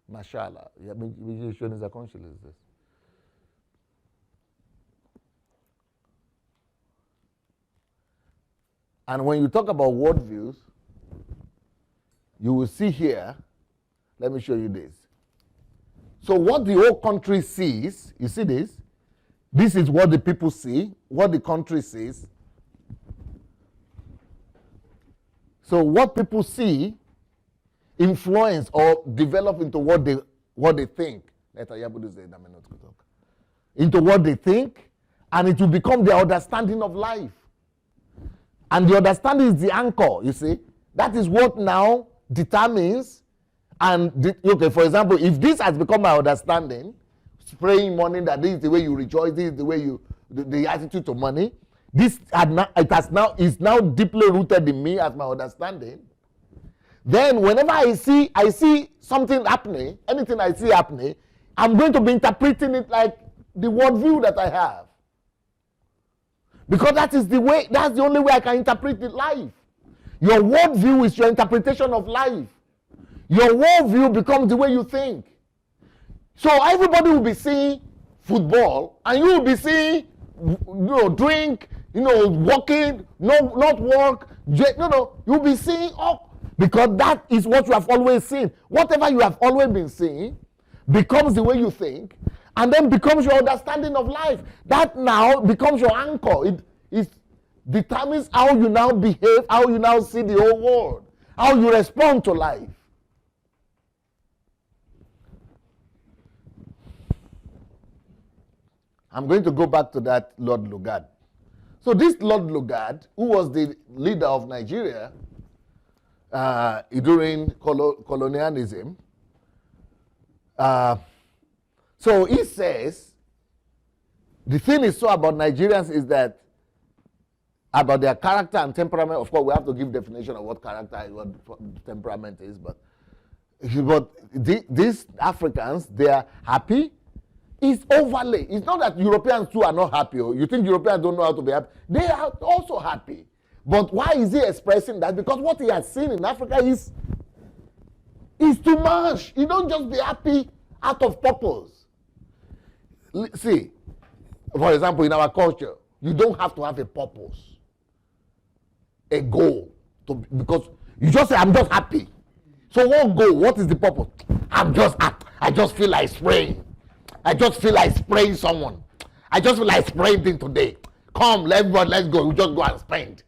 Mashallah, is a conscious. And when you talk about worldviews, you will see here, let me show you this. So what the whole country sees, you see this? This is what the people see, what the country sees. So what people see influence or develop into what they think. Into what they think, and it will become their understanding of life. And the understanding is the anchor, you see. That is what now determines, okay, for example, if this has become my understanding, spraying money, that this is the way you rejoice, this is the way the attitude to money, is now deeply rooted in me as my understanding. Then whenever I see something happening, anything I see happening, I'm going to be interpreting it like the worldview that I have. Because that's the only way I can interpret life. Your worldview is your interpretation of life. Your worldview becomes the way you think. So everybody will be seeing football, and you will be seeing, drink, walking, not work, you'll be seeing all. Because that is what you have always seen. Whatever you have always been seeing becomes the way you think, and then becomes your understanding of life. That now becomes your anchor. It determines how you now behave, how you now see the whole world, how you respond to life. I'm going to go back to that Lord Lugard. So this Lord Lugard, who was the leader of Nigeria, during colonialism. So he says, the thing is so about Nigerians is that, about their character and temperament, of course we have to give definition of what character and what temperament is, but these Africans, they are happy. It's overlay. It's not that Europeans too are not happy. Or you think Europeans don't know how to be happy. They are also happy. But why is he expressing that? Because what he has seen in Africa is too much. You don't just be happy out of purpose. See, for example, in our culture, you don't have to have a purpose, a goal, because you just say, I'm just happy. So what goal? What is the purpose? I just feel like spraying. I just feel like spraying someone. I just feel like spraying things today. Come, let's go. We just go and spend.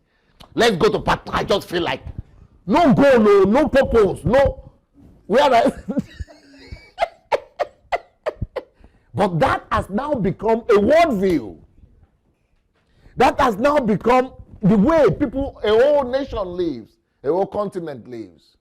Let's go to party. I just feel like no goal, no purpose, no. Whereas But that has now become a worldview. That has now become the way people, a whole nation lives, a whole continent lives.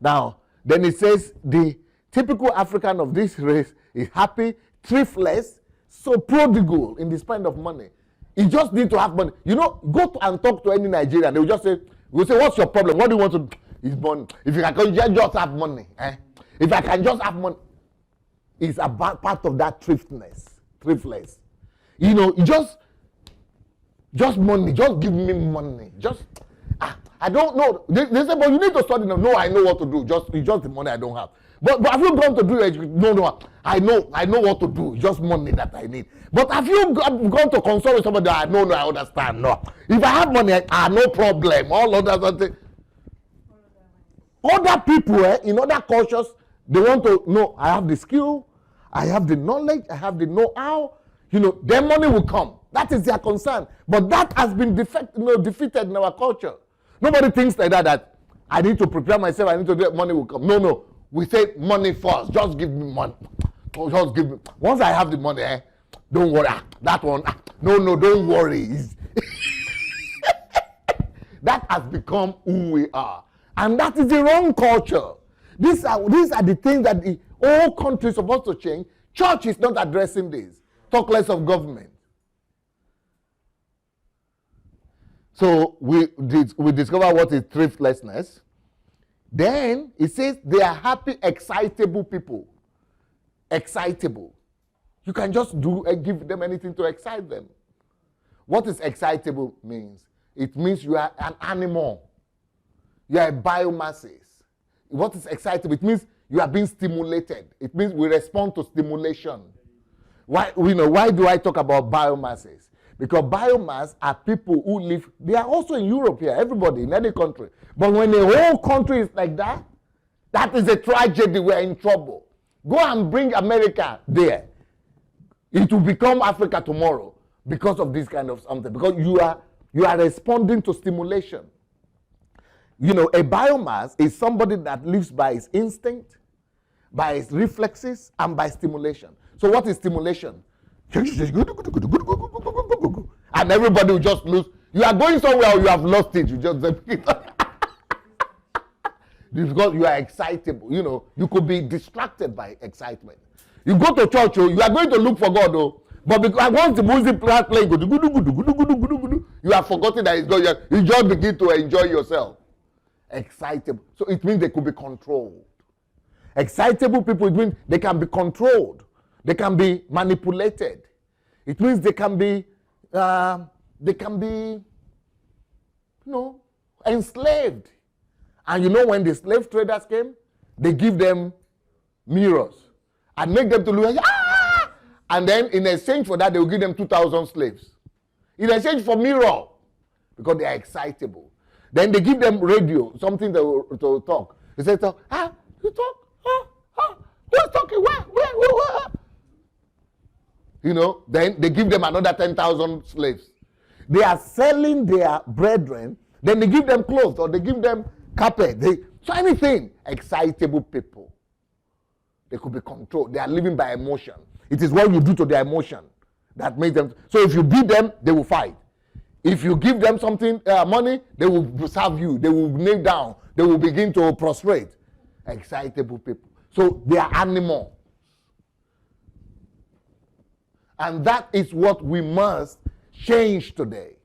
Now, then it says the typical African of this race is happy, thriftless, so prodigal in the spend of money. You just need to have money. You know, and talk to any Nigerian. They will just say, what's your problem? What do you want to do? It's money. If you can just have money. If I can just have money. It's about part of that thriftless. You know, just money. Just give me money. I don't know. They say, but you need to study now. No, I know what to do. It's just the money I don't have. But have you gone to do education? No. I know what to do. It's just money that I need. But have you gone to consult with somebody? I understand. No. If I have money, no problem. All other something. Other people in other cultures, they want to know, I have the skill, I have the knowledge, I have the know-how. You know, their money will come. That is their concern. But that has been defeated in our culture. Nobody thinks like that I need to prepare myself, I need to do it, money will come. No. We say money first. Just give me money. Just give me. Once I have the money, don't worry. That one. No, don't worry. That has become who we are. And that is the wrong culture. These are the things that the whole country is supposed to change. Church is not addressing this. Talk less of government. So we discover what is thriftlessness. Then it says they are happy, excitable people. Excitable. You can just give them anything to excite them. What is excitable means? It means you are an animal. You are a biomasses. What is excitable? It means you are being stimulated. It means we respond to stimulation. Why do I talk about biomasses? Because biomass are people who live, they are also in Europe here, everybody in any country. But when the whole country is like that, that is a tragedy, we're in trouble. Go and bring America there. It will become Africa tomorrow because of this kind of something. Because you are responding to stimulation. You know, a biomass is somebody that lives by his instinct, by his reflexes, and by stimulation. So what is stimulation? And everybody will just lose. You are going somewhere or you have lost it. You just because you are excitable. You know, you could be distracted by excitement. You go to church, you are going to look for God, but because once the music starts playing, you have forgotten that it's God. You just begin to enjoy yourself. Excitable. So it means they could be controlled. Excitable people, it means they can be controlled. They can be manipulated. It means they can be enslaved. And you know when the slave traders came, they give them mirrors and make them to look like, and then in exchange for that, they will give them 2,000 slaves. In exchange for mirror, because they are excitable. Then they give them radio, something to talk. They say, you talk? Who's talking? Where? You know, then they give them another 10,000 slaves. They are selling their brethren, then they give them clothes or they give them carpet. So anything, excitable people. They could be controlled. They are living by emotion. It is what you do to their emotion that makes them. So if you beat them, they will fight. If you give them something, money, they will serve you. They will kneel down. They will begin to prostrate. Excitable people. So they are animals. And that is what we must change today.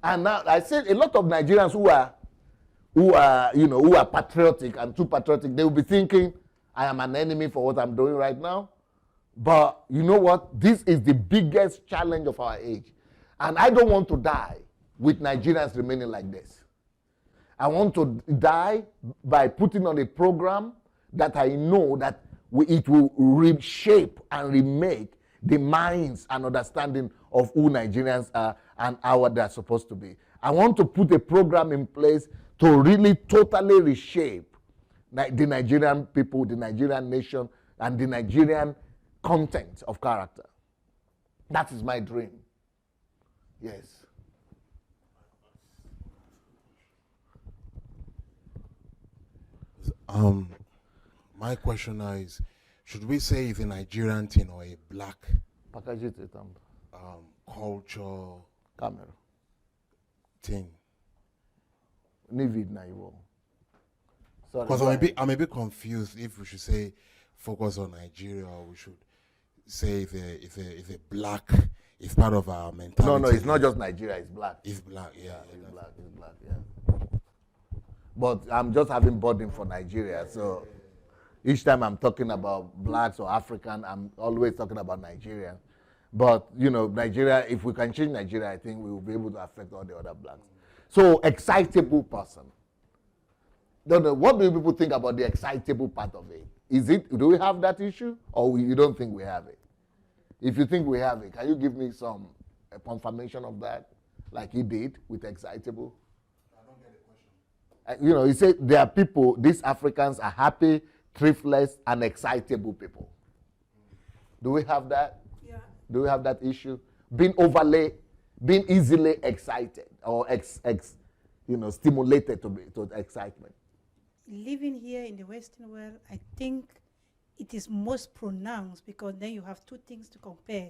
And now I said a lot of Nigerians who are patriotic and too patriotic, they will be thinking, I am an enemy for what I'm doing right now. But you know what? This is the biggest challenge of our age. And I don't want to die with Nigerians remaining like this. I want to die by putting on a program that I know that it will reshape and remake the minds and understanding of who Nigerians are and how they're supposed to be. I want to put a program in place to really totally reshape the Nigerian people, the Nigerian nation, and the Nigerian content of character. That is my dream. Yes.
My question now is, should we say it's a Nigerian thing or a black culture
Camera.
thing?
Nivid na Iwo. Sorry,
Because
go ahead.
I'm a bit confused if we should say focus on Nigeria or we should say it's a black, it's part of our mentality.
No, it's not just Nigeria, it's black.
It's black, yeah.
It's black, yeah. But I'm just having burden for Nigeria, so each time I'm talking about blacks or African, I'm always talking about Nigeria. But, you know, Nigeria, if we can change Nigeria, I think we will be able to affect all the other blacks. So, excitable person. No, what do people think about the excitable part of it? Do we have that issue, or you don't think we have it? If you think we have it, can you give me a confirmation of that, like he did with excitable?
I don't get the question.
You know, he said there are people, these Africans are happy, thriftless, and excitable people. Do we have that?
Yeah.
Do we have that issue? Being easily excited or stimulated to excitement.
Living here in the Western world, I think it is most pronounced because then you have two things to compare.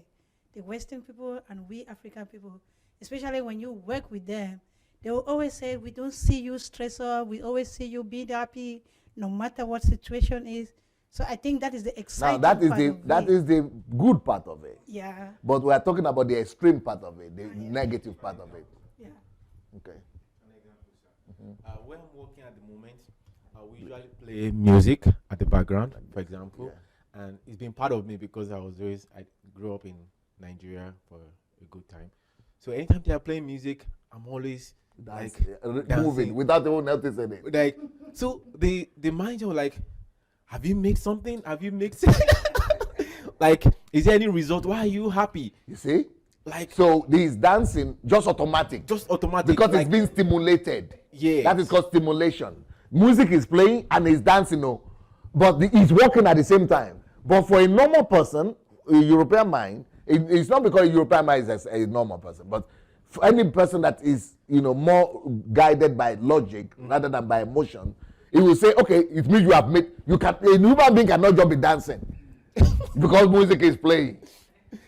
The Western people and we African people, especially when you work with them, they will always say, we don't see you stressed out, we always see you being happy, no matter what situation is. So I think that is the exciting
Now
part
is the good part of it.
Yeah.
But we are talking about the extreme part of it, the negative part of it.
Yeah.
Okay.
When I'm working at the moment, we usually play music at the background, for example, and it's been part of me because I grew up in Nigeria for a good time. So anytime they are playing music, I'm always
Moving
dancing.
without even noticing it.
Like, so the mind you're like, have you made something? Have you mixed like, is there any result? Why are you happy?
You see?
Like,
So this dancing just automatic.
just automatic.
Because
like,
it's being stimulated.
Yes.
That is called stimulation. Music is playing and he's dancing, but he's working at the same time. But for a normal person, a European mind, it's not because a European mind is a normal person, but for any person that is, more guided by logic rather than by emotion, he will say, okay, it means a human being cannot just be dancing because music is playing.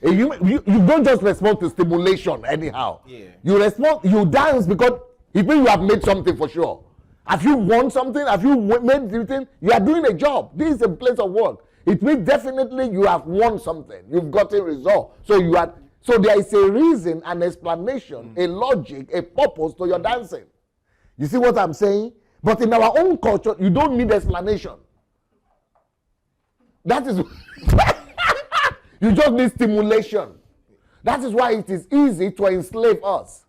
You don't just respond to stimulation anyhow.
Yeah.
You dance because it means you have made something for sure. Have you won something? Have you made something? You are doing a job. This is a place of work. It means definitely you have won something. You've got a result. So there is a reason, an explanation, a logic, a purpose to your dancing. You see what I'm saying? But in our own culture, you don't need explanation. That is you just need stimulation. That is why it is easy to enslave us.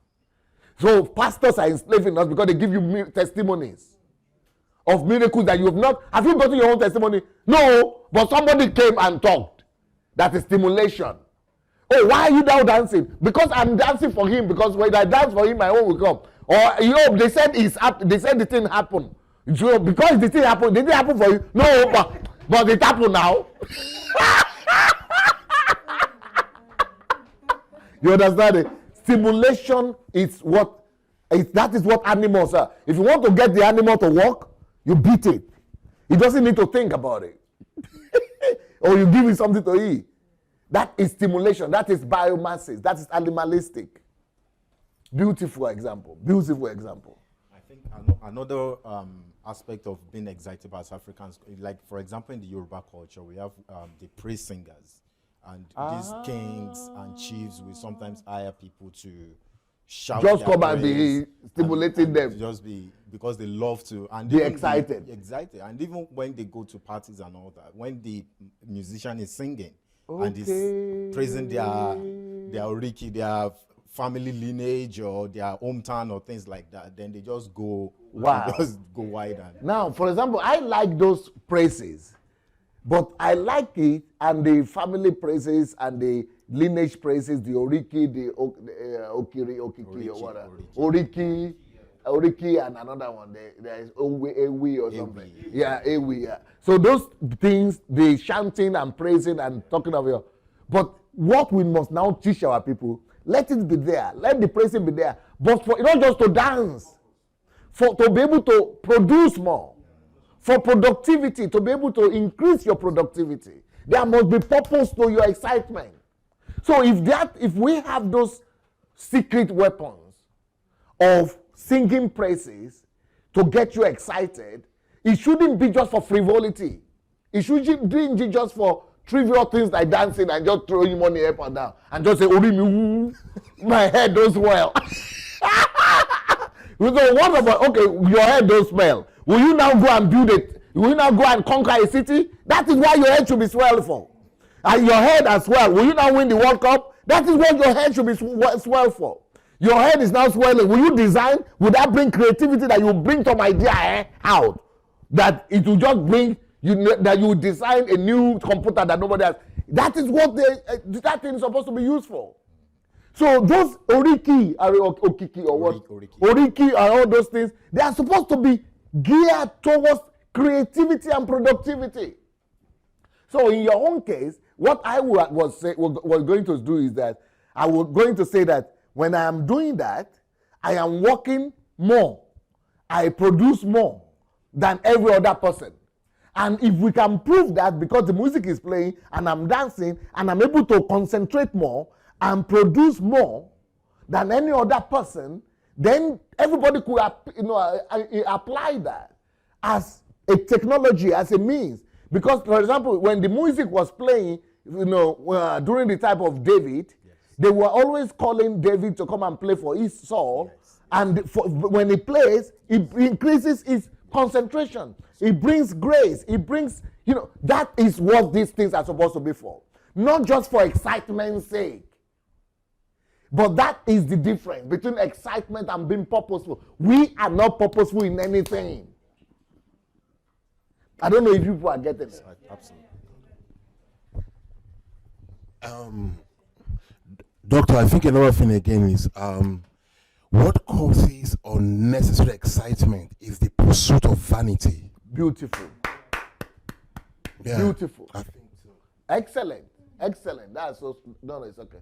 So pastors are enslaving us because they give you testimonies of miracles that you have not. Have you gotten your own testimony? No, but somebody came and talked. That is stimulation. Oh, why are you now dancing? Because I'm dancing for him. Because when I dance for him, my own will come. Or they said the thing happened. So because the thing happened, did it happen for you? No, but it happened now. You understand it? Stimulation is that is what animals are. If you want to get the animal to walk, you beat it. It doesn't need to think about it. Or you give it something to eat. That is stimulation. That is biomasses. That is animalistic. Beautiful example.
I think another aspect of being excitable as Africans, like for example in the Yoruba culture, we have the praise singers. And these kings and chiefs will sometimes hire people to shout.
Just come and
praise
be stimulating them.
Just be, because they love to. And
Be
even
excited.
Excited. And even when they go to parties and all that, when the musician is singing and is praising their oriki, their family lineage or their hometown or things like that, then they just go
Wow.
They just go wide. And
Now, for example, I like those praises, but I like it and the family praises and the lineage praises, the oriki, the okiri, okiki, or whatever. Oriki and another one. There is Ewi or something. Yeah, Ewi. Yeah. So those things, the chanting and praising and talking of your. But what we must now teach our people, let it be there. Let the praising be there. But for not just to dance, to be able to produce more, for productivity, to be able to increase your productivity. There must be purpose to your excitement. So if we have those secret weapons of singing praises to get you excited, it shouldn't be just for frivolity. It shouldn't be just for trivial things like dancing and just throwing money up and down and just say, "Ori mi woo, my head does well." So what about, okay, your head does smell. Will you now go and build it? Will you now go and conquer a city? That is why your head should be swelled for. And your head as well. Will you now win the World Cup? That is what your head should be swelled for. Your head is now swelling. Will you design? Will that bring creativity that you bring some idea out? That it will just bring, that you design a new computer that nobody has. That is what that thing is supposed to be used for. So those oriki, okiki or what? Oriki and all those things, they are supposed to be geared towards creativity and productivity. So in your own case, what I was going to do is that I was going to say that when I am doing that, I am working more. I produce more than every other person. And if we can prove that because the music is playing and I'm dancing and I'm able to concentrate more and produce more than any other person, then everybody could apply that as a technology, as a means. Because, for example, when the music was playing, during the time of David, they were always calling David to come and play for his Saul. And when he plays, it increases his concentration. It brings grace. It brings, that is what these things are supposed to be for. Not just for excitement's sake. But that is the difference between excitement and being purposeful. We are not purposeful in anything. I don't know if people are getting it.
Absolutely.
Doctor, I think another thing again is what causes unnecessary excitement is the pursuit of vanity.
Beautiful.
Yeah,
Beautiful.
I think so.
Excellent. That's so, no, it's okay.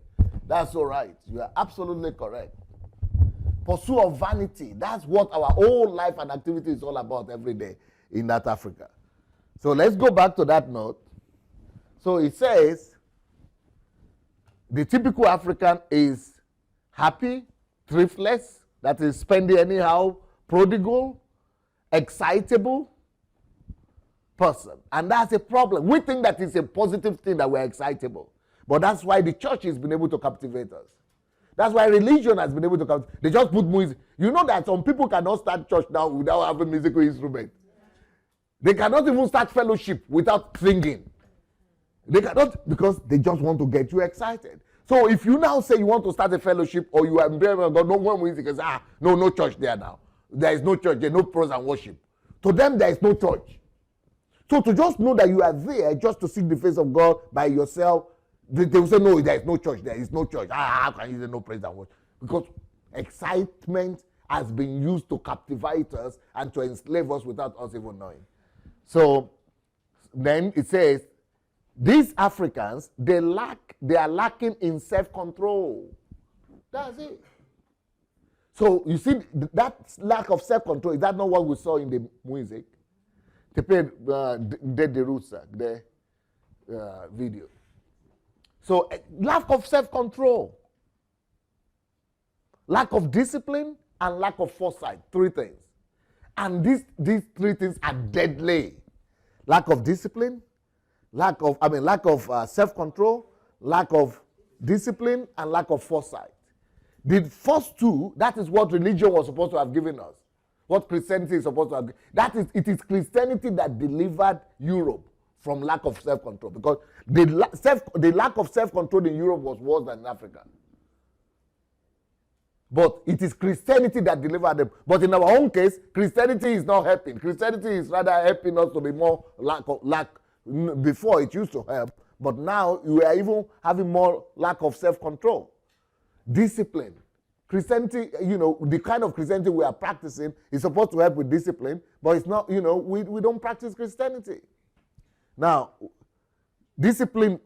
That's all right. You are absolutely correct. Pursuit of vanity. That's what our whole life and activity is all about every day in that Africa. So let's go back to that note. So it says, the typical African is happy, thriftless, that is spending anyhow, prodigal, excitable person. And that's a problem. We think that it's a positive thing that we're excitable. But that's why the church has been able to captivate us. That's why religion has been able to captivate. They just put music. You know that some people cannot start church now without having musical instruments. They cannot even start fellowship without singing. They cannot, because they just want to get you excited. So if you now say you want to start a fellowship or you are God, no more music, say, no church there now. There is no church, there is no praise and worship. To them, there is no church. So to just know that you are there just to seek the face of God by yourself, they will say, no, there is no church, there is no church. How can you say no praise and worship? Because excitement has been used to captivate us and to enslave us without us even knowing. So then it says, these Africans, they are lacking in self-control. That's it. So you see, that lack of self-control, is that not what we saw in the music? They played the roots, the video. So lack of self-control, lack of discipline, and lack of foresight. 3 things. And these 3 things are deadly. Lack of discipline, lack of self-control, lack of discipline, and lack of foresight. The first 2, that is what religion was supposed to have given us. What Christianity is supposed to have. It is Christianity that delivered Europe from lack of self-control, because the lack of self-control in Europe was worse than in Africa. But it is Christianity that delivered them. But in our own case, Christianity is not helping. Christianity is rather helping us to be more lack. Before it used to help, but now we are even having more lack of self-control. Discipline. Christianity, the kind of Christianity we are practicing is supposed to help with discipline, but it's not, we don't practice Christianity. Now, discipline,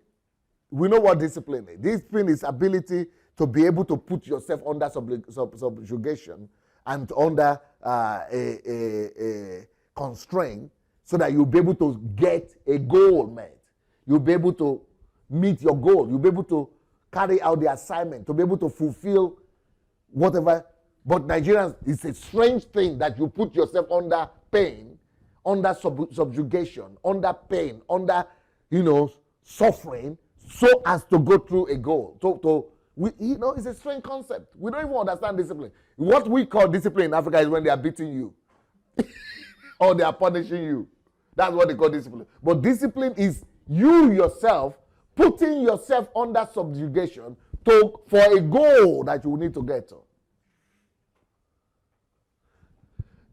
we know what discipline is. Discipline is ability to be able to put yourself under subjugation and under a constraint so that you'll be able to get a goal met. you'll be able to meet your goal. You'll be able to carry out the assignment, to be able to fulfill whatever. But Nigerians, it's a strange thing that you put yourself under pain, under subjugation, under pain, under, suffering, so as to go through a goal. It's a strange concept. We don't even understand discipline. What we call discipline in Africa is when they are beating you or they are punishing you. That's what they call discipline. But discipline is you yourself putting yourself under subjugation for a goal that you need to get to.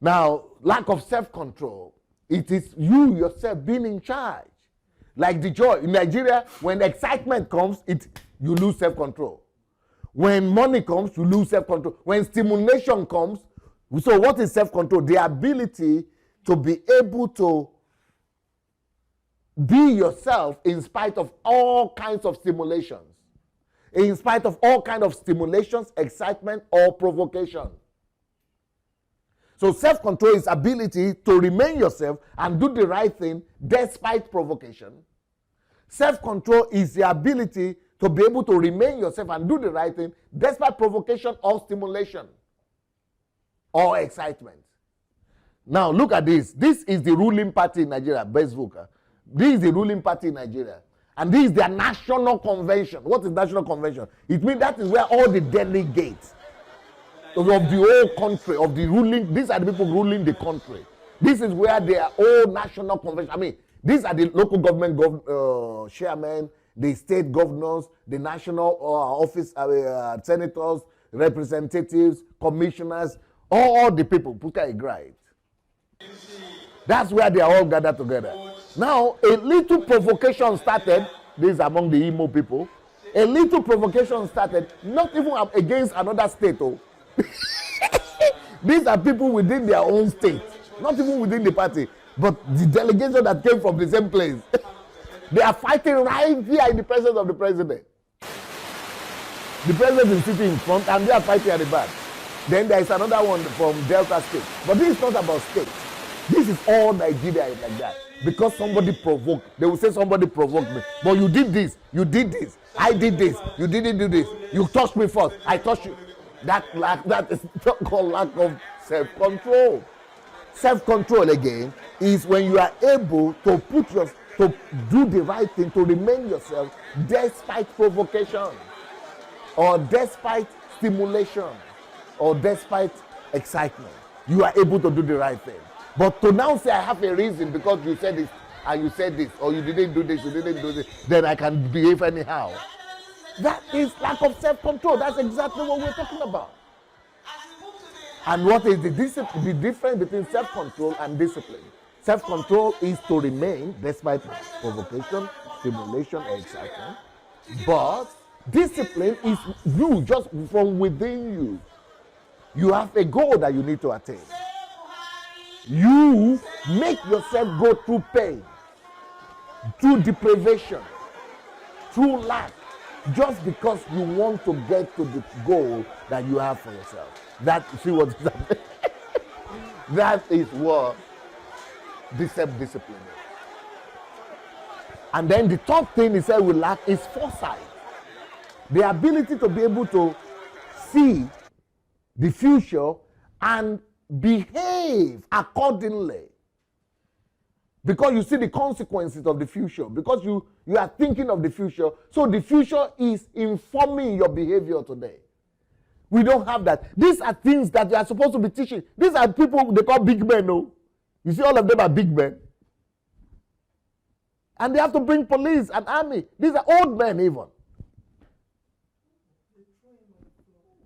Now, lack of self-control, it is you yourself being in charge. Like the joy. In Nigeria, when excitement comes, you lose self-control. When money comes, you lose self-control. When stimulation comes, so what is self-control? The ability to be able to be yourself in spite of all kinds of stimulations. In spite of all kinds of stimulations, excitement, or provocation. So self-control is ability to remain yourself and do the right thing despite provocation. Self-control is the ability to be able to remain yourself and do the right thing despite provocation or stimulation or excitement. Now look at this. This is the ruling party in Nigeria, Bezvuka. This is the ruling party in Nigeria. And this is their national convention. What is national convention? It means that is where all the delegates of the whole country, of the ruling, these are the people ruling the country. This is where their whole national convention, these are the local government chairmen, the state governors, the national office, senators, representatives, commissioners, all the people, that's where they are all gathered together. Now, a little provocation started, this is among the Imo people, a little provocation started, not even against another state. These are people within their own state, not even within the party, but the delegation that came from the same place. They are fighting right here in the presence of the president. The president is sitting in front and they are fighting at the back. Then there is another one from Delta State. But this is not about states. This is all Nigeria is like that. Because somebody provoked. They will say somebody provoked me. But you did this. I did this. You didn't do this. You touched me first. I touched you. That is called lack of self-control. Self-control again is when you are able to to do the right thing, to remain yourself despite provocation or despite stimulation or despite excitement. You are able to do the right thing. But to now say I have a reason because you said this and you said this, or you didn't do this, then I can behave anyhow. That is lack of self-control. That's exactly what we're talking about. And what is the difference between self-control and discipline? Self-control is to remain despite provocation, stimulation, and excitement. But discipline is you, just from within you. You have a goal that you need to attain. You make yourself go through pain, through deprivation, through lack, just because you want to get to the goal that you have for yourself. See what is happening? That is what self-discipline is. And then the third thing he said we lack is foresight. The ability to be able to see the future and behave accordingly. Because you see the consequences of the future. Because you are thinking of the future. So the future is informing your behavior today. We don't have that. These are things that you are supposed to be teaching. These are people they call big men, no? You see all of them are big men. And they have to bring police and army. These are old men even.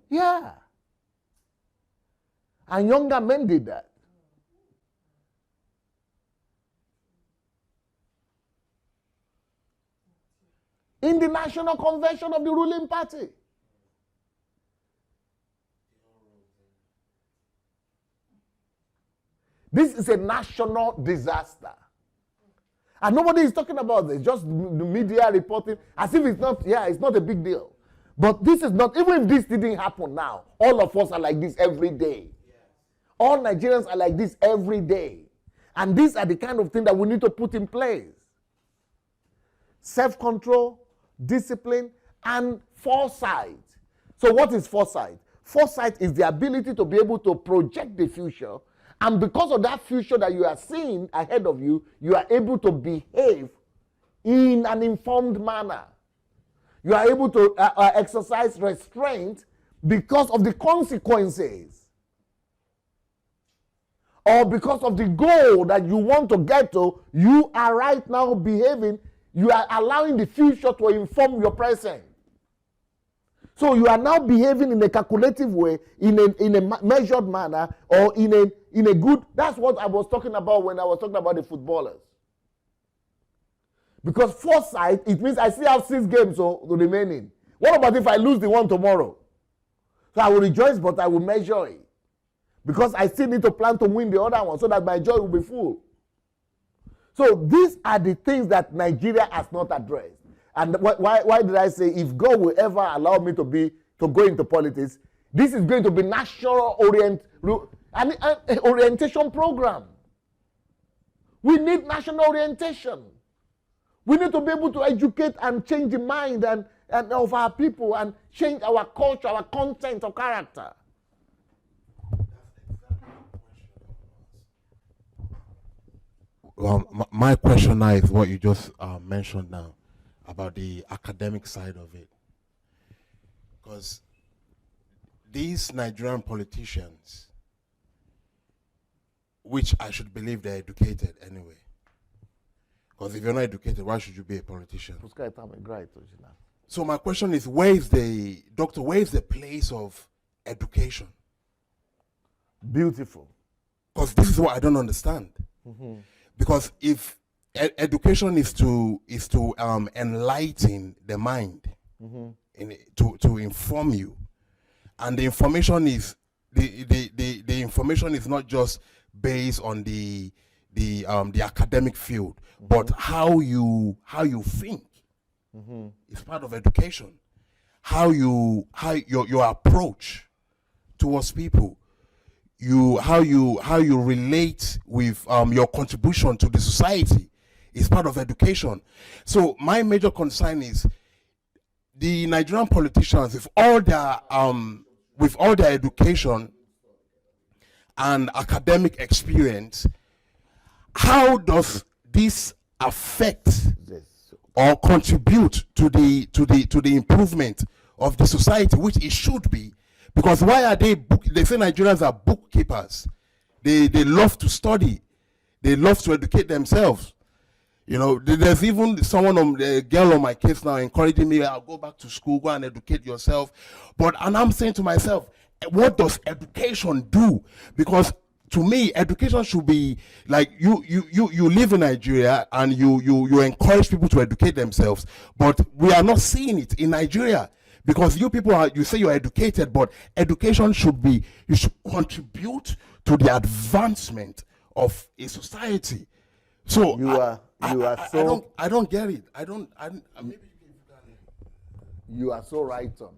Yeah. And younger men did that. In the national convention of the ruling party. This is a national disaster. And nobody is talking about this, just the media reporting as if it's not a big deal. But this is not, even if this didn't happen now, all of us are like this every day. All Nigerians are like this every day. And these are the kind of things that we need to put in place. self-control, discipline, and foresight. So what is foresight? Foresight is the ability to be able to project the future, and because of that future that you are seeing ahead of you, you are able to behave in an informed manner. You are able to exercise restraint because of the consequences, or because of the goal that you want to get to. You are right now behaving, you are allowing the future to inform your present. So you are now behaving in a calculative way, in a measured manner, or in a good. That's what I was talking about when I was talking about the footballers. Because foresight, it means I still have 6 games remaining. What about if I lose the one tomorrow? So I will rejoice, but I will measure it. Because I still need to plan to win the other one so that my joy will be full. So these are the things that Nigeria has not addressed. And why did I say if God will ever allow me to go into politics, this is going to be national orientation program. We need national orientation. We need to be able to educate and change the mind and of our people and change our culture, our content of character.
Well, my question now is what you just mentioned now about the academic side of it. Because these Nigerian politicians, which I should believe they're educated anyway. Because if you're not educated, why should you be a politician? So my question is, where is the place of education?
Beautiful.
Because this is what I don't understand. Mm-hmm. Because if education is to enlighten the mind, mm-hmm. to inform you, and the information is the information is not just based on the academic field, mm-hmm. but how you think. Mm-hmm. It's part of education. How your approach towards people, how you relate with your contribution to the society is part of education. So my major concern is the Nigerian politicians, with all their education and academic experience, how does this affect or contribute to the improvement of the society, which it should be? Because why are they say Nigerians are bookkeepers. They love to study. They love to educate themselves. You know, there's even a girl on my case now encouraging me, I'll go back to school, go and educate yourself. And I'm saying to myself, what does education do? Because to me, education should be like you live in Nigeria and you encourage people to educate themselves, but we are not seeing it in Nigeria. Because you say you're educated, but education you should contribute to the advancement of a society. So I don't get it. Maybe
you are so right on.